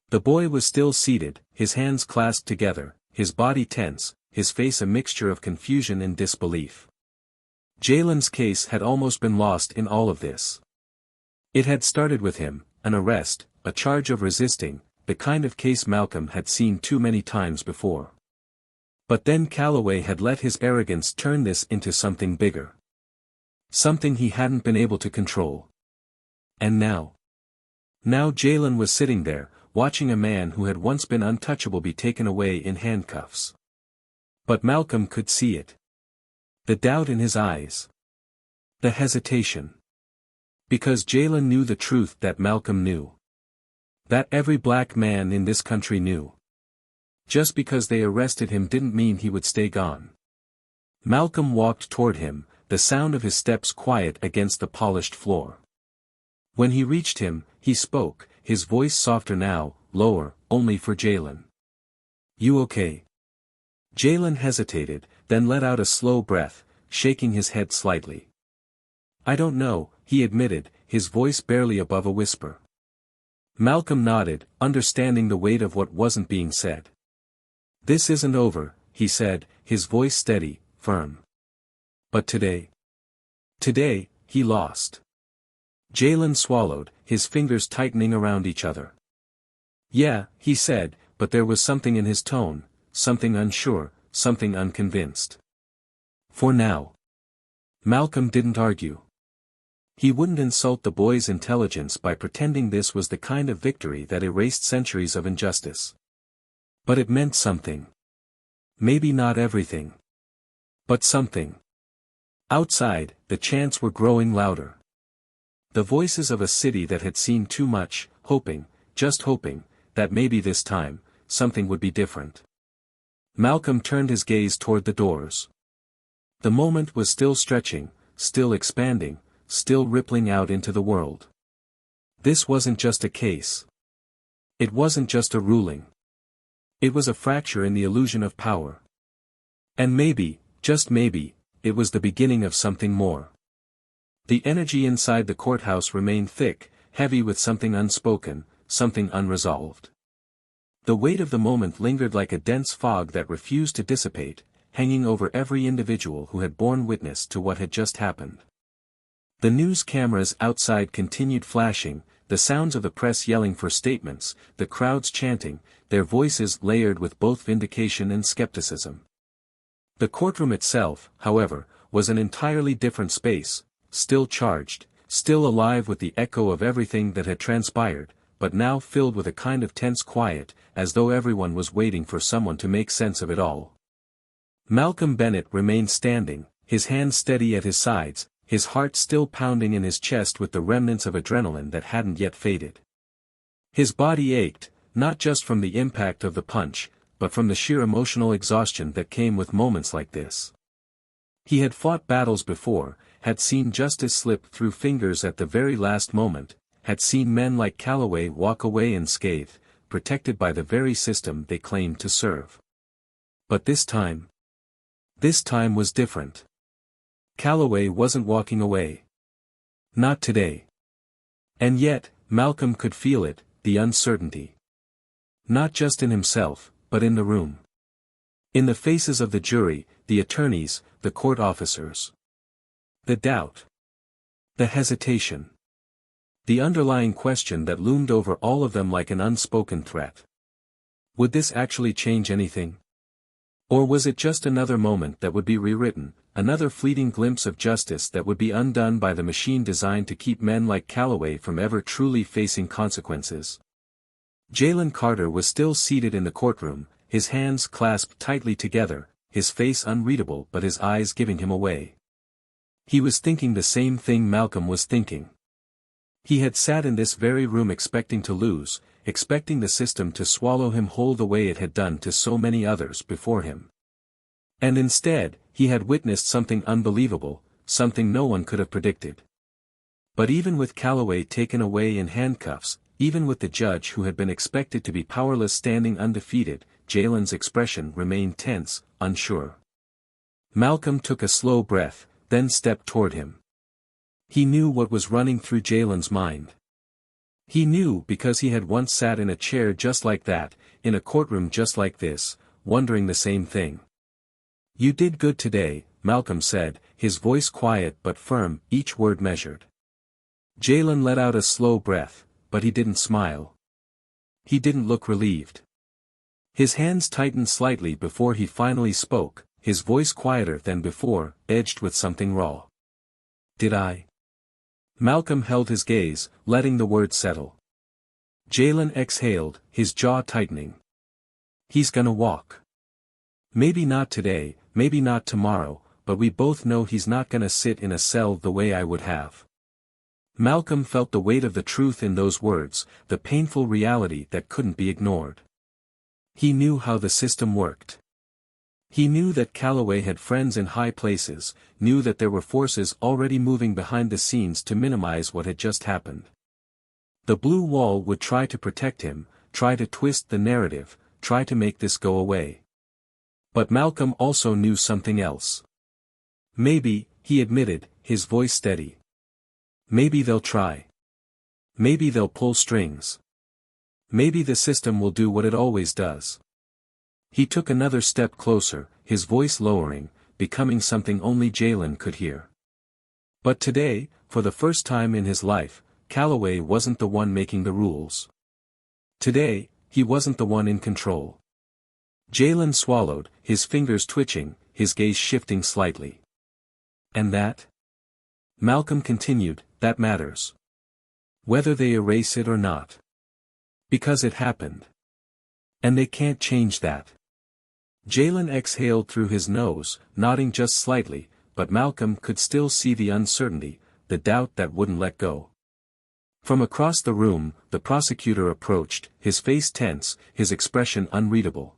Speaker 1: The boy was still seated, his hands clasped together, his body tense, his face a mixture of confusion and disbelief. Jalen's case had almost been lost in all of this. It had started with him, an arrest, a charge of resisting, the kind of case Malcolm had seen too many times before. But then Calloway had let his arrogance turn this into something bigger. Something he hadn't been able to control. And now? Now Jalen was sitting there, watching a man who had once been untouchable be taken away in handcuffs. But Malcolm could see it. The doubt in his eyes. The hesitation. Because Jalen knew the truth that Malcolm knew. That every black man in this country knew. Just because they arrested him didn't mean he would stay gone. Malcolm walked toward him, the sound of his steps quiet against the polished floor. When he reached him, he spoke, his voice softer now, lower, only for Jalen. "You okay?" Jalen hesitated, then let out a slow breath, shaking his head slightly. "I don't know," he admitted, his voice barely above a whisper. Malcolm nodded, understanding the weight of what wasn't being said. "This isn't over," he said, his voice steady, firm. "But today. Today, he lost." Jalen swallowed, his fingers tightening around each other. "Yeah," he said, but there was something in his tone, something unsure, something unconvinced. For now. Malcolm didn't argue. He wouldn't insult the boy's intelligence by pretending this was the kind of victory that erased centuries of injustice. But it meant something. Maybe not everything. But something. Outside, the chants were growing louder. The voices of a city that had seen too much, hoping, just hoping, that maybe this time, something would be different. Malcolm turned his gaze toward the doors. The moment was still stretching, still expanding, still rippling out into the world. This wasn't just a case. It wasn't just a ruling. It was a fracture in the illusion of power. And maybe, just maybe, it was the beginning of something more. The energy inside the courthouse remained thick, heavy with something unspoken, something unresolved. The weight of the moment lingered like a dense fog that refused to dissipate, hanging over every individual who had borne witness to what had just happened. The news cameras outside continued flashing, the sounds of the press yelling for statements, the crowds chanting, their voices layered with both vindication and skepticism. The courtroom itself, however, was an entirely different space, still charged, still alive with the echo of everything that had transpired, but now filled with a kind of tense quiet, as though everyone was waiting for someone to make sense of it all. Malcolm Bennett remained standing, his hands steady at his sides, his heart still pounding in his chest with the remnants of adrenaline that hadn't yet faded. His body ached, not just from the impact of the punch, but from the sheer emotional exhaustion that came with moments like this. He had fought battles before, had seen justice slip through fingers at the very last moment, had seen men like Calloway walk away unscathed, protected by the very system they claimed to serve. But this time was different. Calloway wasn't walking away. Not today. And yet, Malcolm could feel it, the uncertainty. Not just in himself, but in the room. In the faces of the jury, the attorneys, the court officers. The doubt. The hesitation. The underlying question that loomed over all of them like an unspoken threat. Would this actually change anything? Or was it just another moment that would be rewritten, another fleeting glimpse of justice that would be undone by the machine designed to keep men like Calloway from ever truly facing consequences? Jalen Carter was still seated in the courtroom, his hands clasped tightly together, his face unreadable but his eyes giving him away. He was thinking the same thing Malcolm was thinking. He had sat in this very room expecting to lose, expecting the system to swallow him whole the way it had done to so many others before him. And instead, he had witnessed something unbelievable, something no one could have predicted. But even with Calloway taken away in handcuffs, even with the judge who had been expected to be powerless standing undefeated, Jalen's expression remained tense, unsure. Malcolm took a slow breath, then stepped toward him. He knew what was running through Jalen's mind. He knew because he had once sat in a chair just like that, in a courtroom just like this, wondering the same thing. "You did good today," Malcolm said, his voice quiet but firm, each word measured. Jalen let out a slow breath, but he didn't smile. He didn't look relieved. His hands tightened slightly before he finally spoke, his voice quieter than before, edged with something raw. "Did I?" Malcolm held his gaze, letting the words settle. Jalen exhaled, his jaw tightening. "He's gonna walk. Maybe not today, maybe not tomorrow, but we both know he's not gonna sit in a cell the way I would have." Malcolm felt the weight of the truth in those words, the painful reality that couldn't be ignored. He knew how the system worked. He knew that Calloway had friends in high places, knew that there were forces already moving behind the scenes to minimize what had just happened. The blue wall would try to protect him, try to twist the narrative, try to make this go away. But Malcolm also knew something else. "Maybe," he admitted, his voice steady. "Maybe they'll try. Maybe they'll pull strings. Maybe the system will do what it always does." He took another step closer, his voice lowering, becoming something only Jalen could hear. But today, for the first time in his life, Calloway wasn't the one making the rules. Today, he wasn't the one in control. Jalen swallowed, his fingers twitching, his gaze shifting slightly. "And that?" Malcolm continued, "That matters. Whether they erase it or not. Because it happened. And they can't change that." Jalen exhaled through his nose, nodding just slightly, but Malcolm could still see the uncertainty, the doubt that wouldn't let go. From across the room, the prosecutor approached, his face tense, his expression unreadable.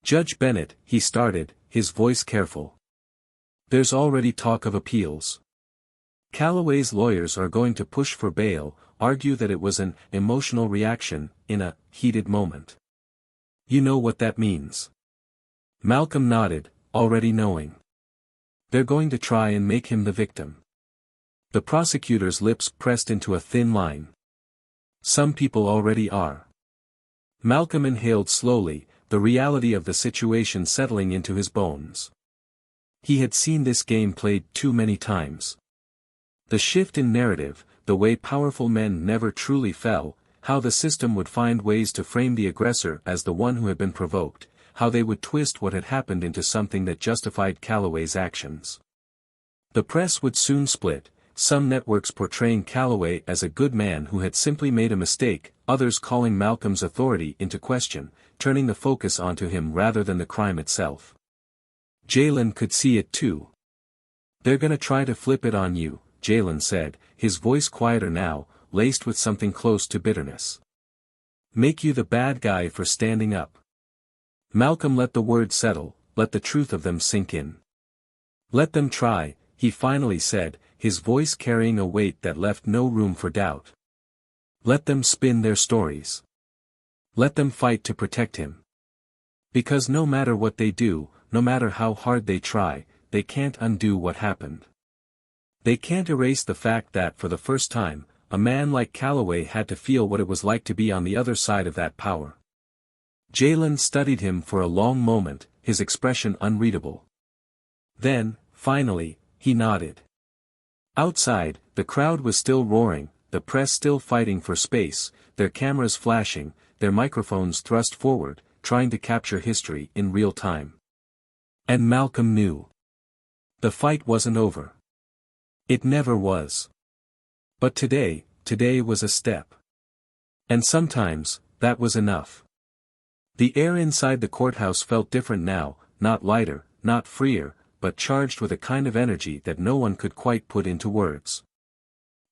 Speaker 1: "Judge Bennett," he started, his voice careful. "There's already talk of appeals. Calloway's lawyers are going to push for bail, argue that it was an emotional reaction, in a heated moment. You know what that means." Malcolm nodded, already knowing. "They're going to try and make him the victim." The prosecutor's lips pressed into a thin line. "Some people already are." Malcolm inhaled slowly, the reality of the situation settling into his bones. He had seen this game played too many times. The shift in narrative, the way powerful men never truly fell, how the system would find ways to frame the aggressor as the one who had been provoked, how they would twist what had happened into something that justified Calloway's actions. The press would soon split, some networks portraying Calloway as a good man who had simply made a mistake, others calling Malcolm's authority into question, turning the focus onto him rather than the crime itself. Jalen could see it too. "They're gonna try to flip it on you," Jalen said, his voice quieter now, laced with something close to bitterness. "Make you the bad guy for standing up." Malcolm let the words settle, let the truth of them sink in. "Let them try," he finally said, his voice carrying a weight that left no room for doubt. "Let them spin their stories. Let them fight to protect him. Because no matter what they do, no matter how hard they try, they can't undo what happened. They can't erase the fact that for the first time, a man like Calloway had to feel what it was like to be on the other side of that power." Jalen studied him for a long moment, his expression unreadable. Then, finally, he nodded. Outside, the crowd was still roaring, the press still fighting for space, their cameras flashing, their microphones thrust forward, trying to capture history in real time. And Malcolm knew. The fight wasn't over. It never was. But today was a step. And sometimes, that was enough. The air inside the courthouse felt different now, not lighter, not freer, but charged with a kind of energy that no one could quite put into words.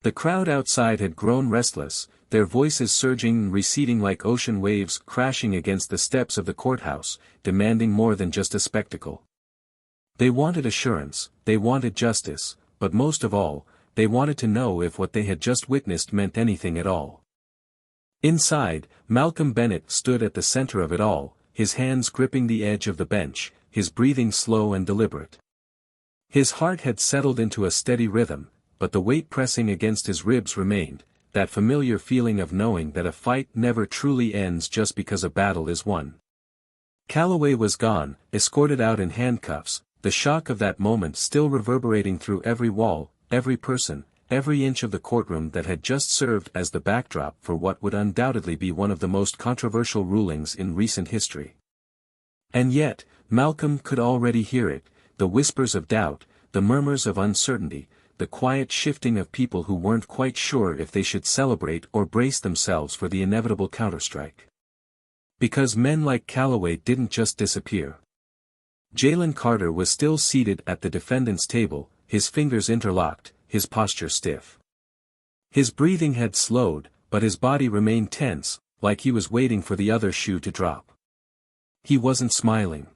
Speaker 1: The crowd outside had grown restless, their voices surging and receding like ocean waves crashing against the steps of the courthouse, demanding more than just a spectacle. They wanted assurance, they wanted justice, but most of all, they wanted to know if what they had just witnessed meant anything at all. Inside, Malcolm Bennett stood at the center of it all, his hands gripping the edge of the bench, his breathing slow and deliberate. His heart had settled into a steady rhythm, but the weight pressing against his ribs remained, that familiar feeling of knowing that a fight never truly ends just because a battle is won. Calloway was gone, escorted out in handcuffs, the shock of that moment still reverberating through every wall, every person, every inch of the courtroom that had just served as the backdrop for what would undoubtedly be one of the most controversial rulings in recent history. And yet, Malcolm could already hear it, the whispers of doubt, the murmurs of uncertainty, the quiet shifting of people who weren't quite sure if they should celebrate or brace themselves for the inevitable counterstrike. Because men like Calloway didn't just disappear. Jalen Carter was still seated at the defendant's table, his fingers interlocked, his posture stiff. His breathing had slowed, but his body remained tense, like he was waiting for the other shoe to drop. He wasn't smiling.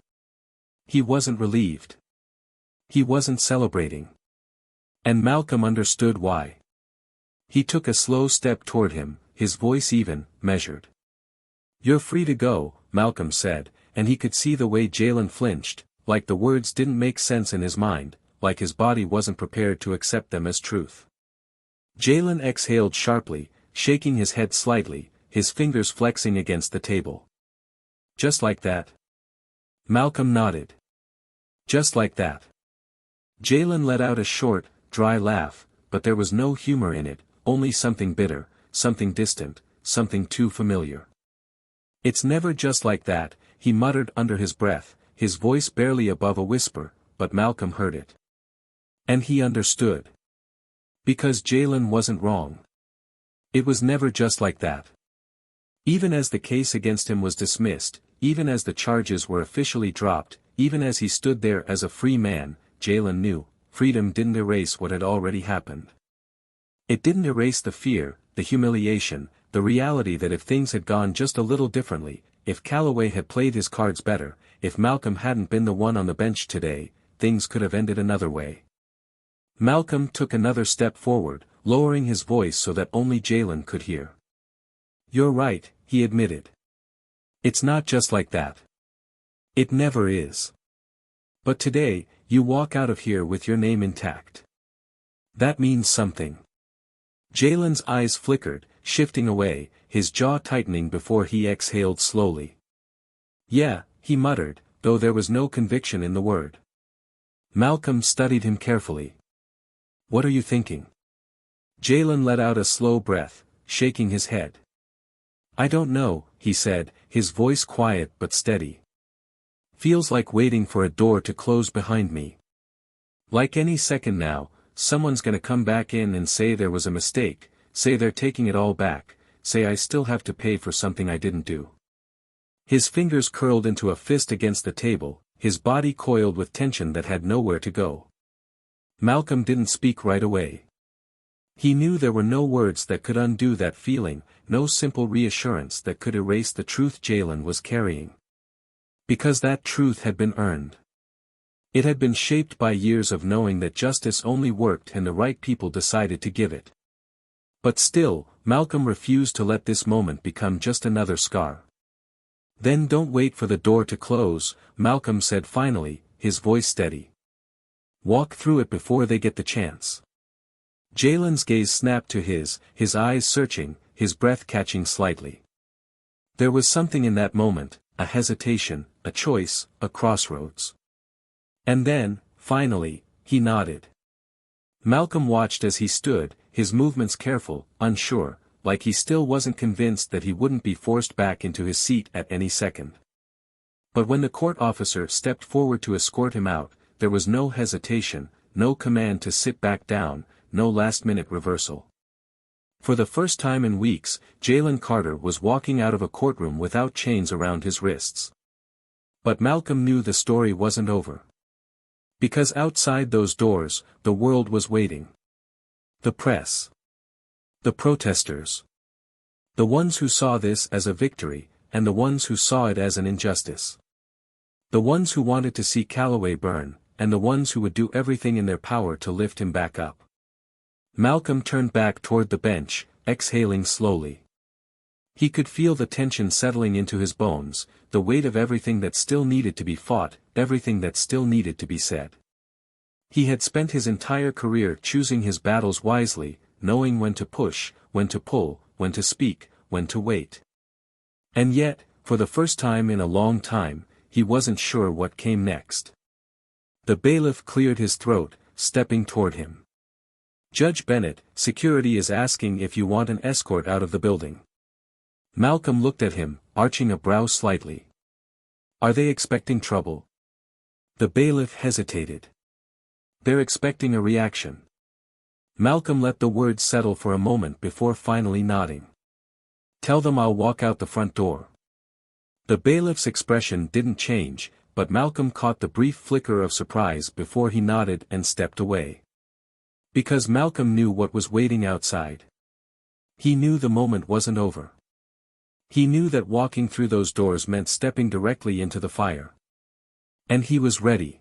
Speaker 1: He wasn't relieved. He wasn't celebrating. And Malcolm understood why. He took a slow step toward him, his voice even, measured. "You're free to go," Malcolm said, and he could see the way Jalen flinched, like the words didn't make sense in his mind, like his body wasn't prepared to accept them as truth. Jalen exhaled sharply, shaking his head slightly, his fingers flexing against the table. "Just like that?" Malcolm nodded. "Just like that." Jalen let out a short, dry laugh, but there was no humor in it, only something bitter, something distant, something too familiar. "It's never just like that," he muttered under his breath, his voice barely above a whisper, but Malcolm heard it. And he understood. Because Jalen wasn't wrong. It was never just like that. Even as the case against him was dismissed, even as the charges were officially dropped, even as he stood there as a free man, Jalen knew, freedom didn't erase what had already happened. It didn't erase the fear, the humiliation, the reality that if things had gone just a little differently, if Calloway had played his cards better, if Malcolm hadn't been the one on the bench today, things could have ended another way. Malcolm took another step forward, lowering his voice so that only Jalen could hear. "You're right," he admitted. "It's not just like that. It never is. But today, you walk out of here with your name intact. That means something." Jalen's eyes flickered, shifting away, his jaw tightening before he exhaled slowly. "Yeah," he muttered, though there was no conviction in the word. Malcolm studied him carefully. "What are you thinking?" Jalen let out a slow breath, shaking his head. "I don't know," he said, his voice quiet but steady. "Feels like waiting for a door to close behind me. Like any second now, someone's gonna come back in and say there was a mistake, say they're taking it all back, say I still have to pay for something I didn't do." His fingers curled into a fist against the table, his body coiled with tension that had nowhere to go. Malcolm didn't speak right away. He knew there were no words that could undo that feeling, no simple reassurance that could erase the truth Jalen was carrying. Because that truth had been earned. It had been shaped by years of knowing that justice only worked when the right people decided to give it. But still, Malcolm refused to let this moment become just another scar. "Then don't wait for the door to close," Malcolm said finally, his voice steady. "Walk through it before they get the chance." Jalen's gaze snapped to his eyes searching, his breath catching slightly. There was something in that moment, a hesitation, a choice, a crossroads. And then, finally, he nodded. Malcolm watched as he stood, his movements careful, unsure, like he still wasn't convinced that he wouldn't be forced back into his seat at any second. But when the court officer stepped forward to escort him out, there was no hesitation, no command to sit back down, no last-minute reversal. For the first time in weeks, Jalen Carter was walking out of a courtroom without chains around his wrists. But Malcolm knew the story wasn't over. Because outside those doors, the world was waiting. The press. The protesters. The ones who saw this as a victory, and the ones who saw it as an injustice. The ones who wanted to see Calloway burn, and the ones who would do everything in their power to lift him back up. Malcolm turned back toward the bench, exhaling slowly. He could feel the tension settling into his bones, the weight of everything that still needed to be fought, everything that still needed to be said. He had spent his entire career choosing his battles wisely, knowing when to push, when to pull, when to speak, when to wait. And yet, for the first time in a long time, he wasn't sure what came next. The bailiff cleared his throat, stepping toward him. "Judge Bennett, security is asking if you want an escort out of the building." Malcolm looked at him, arching a brow slightly. "Are they expecting trouble?" The bailiff hesitated. "They're expecting a reaction." Malcolm let the words settle for a moment before finally nodding. "Tell them I'll walk out the front door." The bailiff's expression didn't change, but Malcolm caught the brief flicker of surprise before he nodded and stepped away. Because Malcolm knew what was waiting outside. He knew the moment wasn't over. He knew that walking through those doors meant stepping directly into the fire. And he was ready.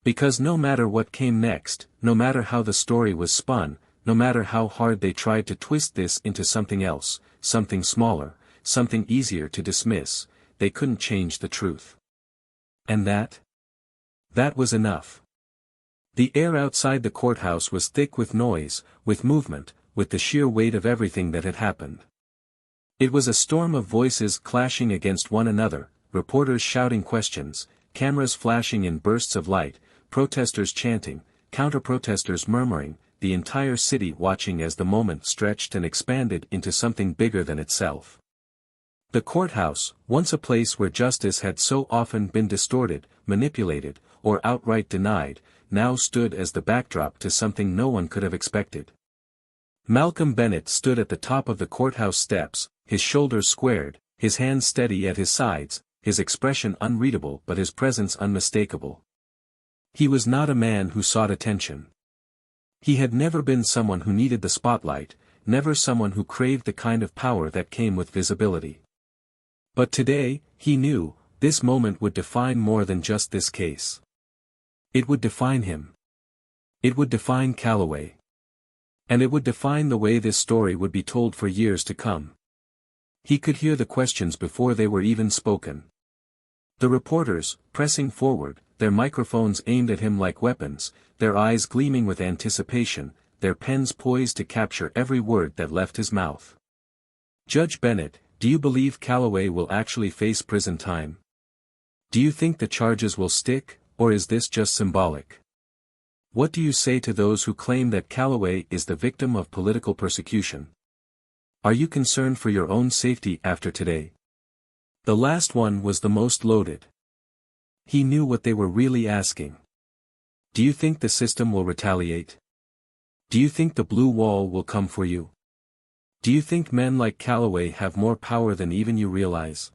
Speaker 1: Because no matter what came next, no matter how the story was spun, no matter how hard they tried to twist this into something else, something smaller, something easier to dismiss, they couldn't change the truth. And that? That was enough. The air outside the courthouse was thick with noise, with movement, with the sheer weight of everything that had happened. It was a storm of voices clashing against one another, reporters shouting questions, cameras flashing in bursts of light, protesters chanting, counter-protesters murmuring, the entire city watching as the moment stretched and expanded into something bigger than itself. The courthouse, once a place where justice had so often been distorted, manipulated, or outright denied, now stood as the backdrop to something no one could have expected. Malcolm Bennett stood at the top of the courthouse steps, his shoulders squared, his hands steady at his sides, his expression unreadable but his presence unmistakable. He was not a man who sought attention. He had never been someone who needed the spotlight, never someone who craved the kind of power that came with visibility. But today, he knew, this moment would define more than just this case. It would define him. It would define Calloway. And it would define the way this story would be told for years to come. He could hear the questions before they were even spoken. The reporters, pressing forward, their microphones aimed at him like weapons, their eyes gleaming with anticipation, their pens poised to capture every word that left his mouth. "Judge Bennett, do you believe Calloway will actually face prison time? Do you think the charges will stick, or is this just symbolic? What do you say to those who claim that Calloway is the victim of political persecution? Are you concerned for your own safety after today?" The last one was the most loaded. He knew what they were really asking. Do you think the system will retaliate? Do you think the blue wall will come for you? Do you think men like Calloway have more power than even you realize?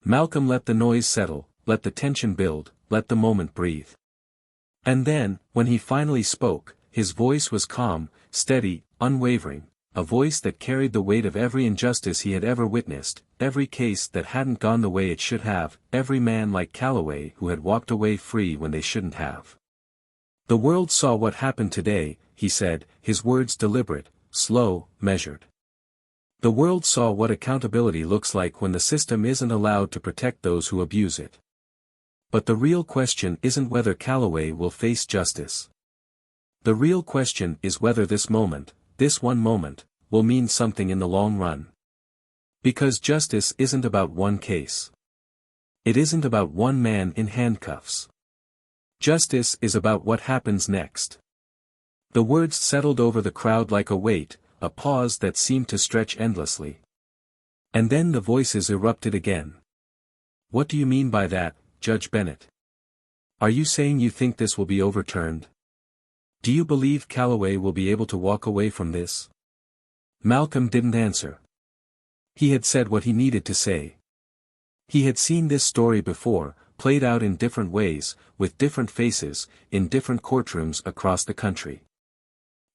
Speaker 1: Malcolm let the noise settle, let the tension build, let the moment breathe. And then, when he finally spoke, his voice was calm, steady, unwavering, a voice that carried the weight of every injustice he had ever witnessed, every case that hadn't gone the way it should have, every man like Calloway who had walked away free when they shouldn't have. "The world saw what happened today," he said, his words deliberate, slow, measured. "The world saw what accountability looks like when the system isn't allowed to protect those who abuse it. But the real question isn't whether Calloway will face justice. The real question is whether this moment, this one moment, will mean something in the long run. Because justice isn't about one case. It isn't about one man in handcuffs. Justice is about what happens next." The words settled over the crowd like a weight, a pause that seemed to stretch endlessly. And then the voices erupted again. "What do you mean by that, Judge Bennett? Are you saying you think this will be overturned? Do you believe Calloway will be able to walk away from this?" Malcolm didn't answer. He had said what he needed to say. He had seen this story before, played out in different ways, with different faces, in different courtrooms across the country.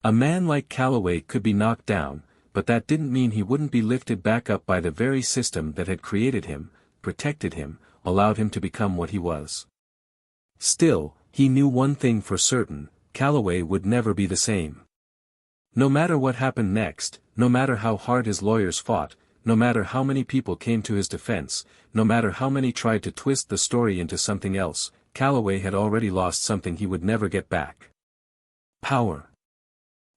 Speaker 1: A man like Calloway could be knocked down, but that didn't mean he wouldn't be lifted back up by the very system that had created him, protected him, allowed him to become what he was. Still, he knew one thing for certain: Calloway would never be the same. No matter what happened next, no matter how hard his lawyers fought, no matter how many people came to his defense, no matter how many tried to twist the story into something else, Calloway had already lost something he would never get back. Power.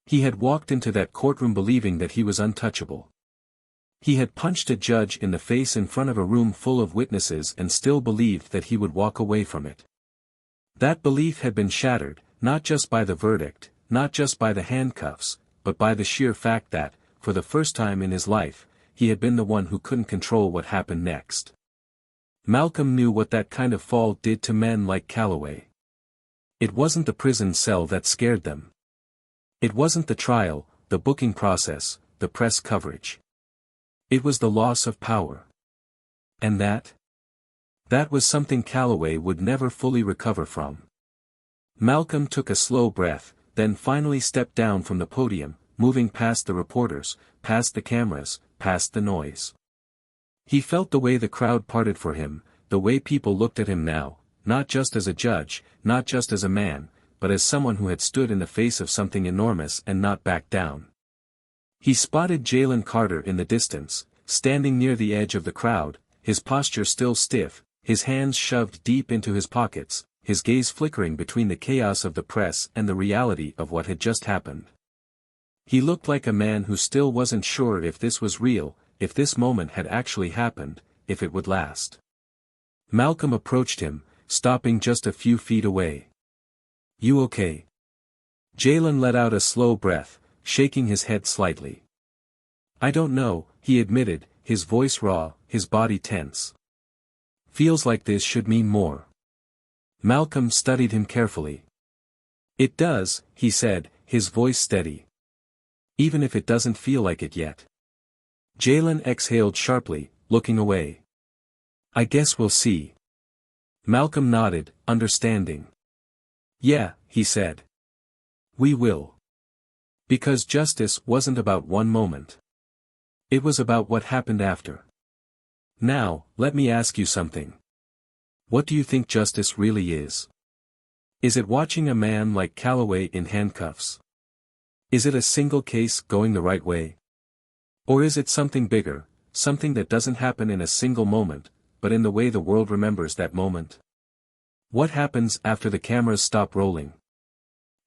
Speaker 1: He had walked into that courtroom believing that he was untouchable. He had punched a judge in the face in front of a room full of witnesses and still believed that he would walk away from it. That belief had been shattered, not just by the verdict, not just by the handcuffs, but by the sheer fact that, for the first time in his life, he had been the one who couldn't control what happened next. Malcolm knew what that kind of fall did to men like Calloway. It wasn't the prison cell that scared them. It wasn't the trial, the booking process, the press coverage. It was the loss of power. And that? That was something Calloway would never fully recover from. Malcolm took a slow breath, then finally stepped down from the podium, moving past the reporters, past the cameras, past the noise. He felt the way the crowd parted for him, the way people looked at him now, not just as a judge, not just as a man, but as someone who had stood in the face of something enormous and not backed down. He spotted Jalen Carter in the distance, standing near the edge of the crowd, his posture still stiff, his hands shoved deep into his pockets, his gaze flickering between the chaos of the press and the reality of what had just happened. He looked like a man who still wasn't sure if this was real, if this moment had actually happened, if it would last. Malcolm approached him, stopping just a few feet away. "You okay?" Jalen let out a slow breath, shaking his head slightly. "I don't know," he admitted, his voice raw, his body tense. "Feels like this should mean more." Malcolm studied him carefully. "It does," he said, his voice steady. "Even if it doesn't feel like it yet." Jalen exhaled sharply, looking away. "I guess we'll see." Malcolm nodded, understanding. "Yeah," he said. "We will." Because justice wasn't about one moment. It was about what happened after. "Now, let me ask you something. What do you think justice really is? Is it watching a man like Calloway in handcuffs? Is it a single case going the right way? Or is it something bigger, something that doesn't happen in a single moment, but in the way the world remembers that moment? What happens after the cameras stop rolling?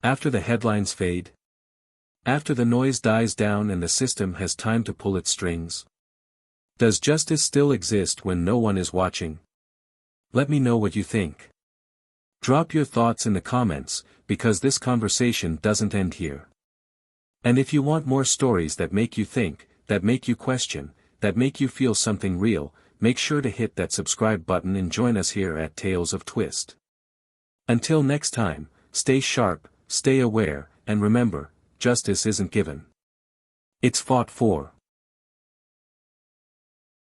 Speaker 1: After the headlines fade? After the noise dies down and the system has time to pull its strings? Does justice still exist when no one is watching? Let me know what you think. Drop your thoughts in the comments, because this conversation doesn't end here. And if you want more stories that make you think, that make you question, that make you feel something real, make sure to hit that subscribe button and join us here at Tales of Twist. Until next time, stay sharp, stay aware, and remember, justice isn't given. It's fought for.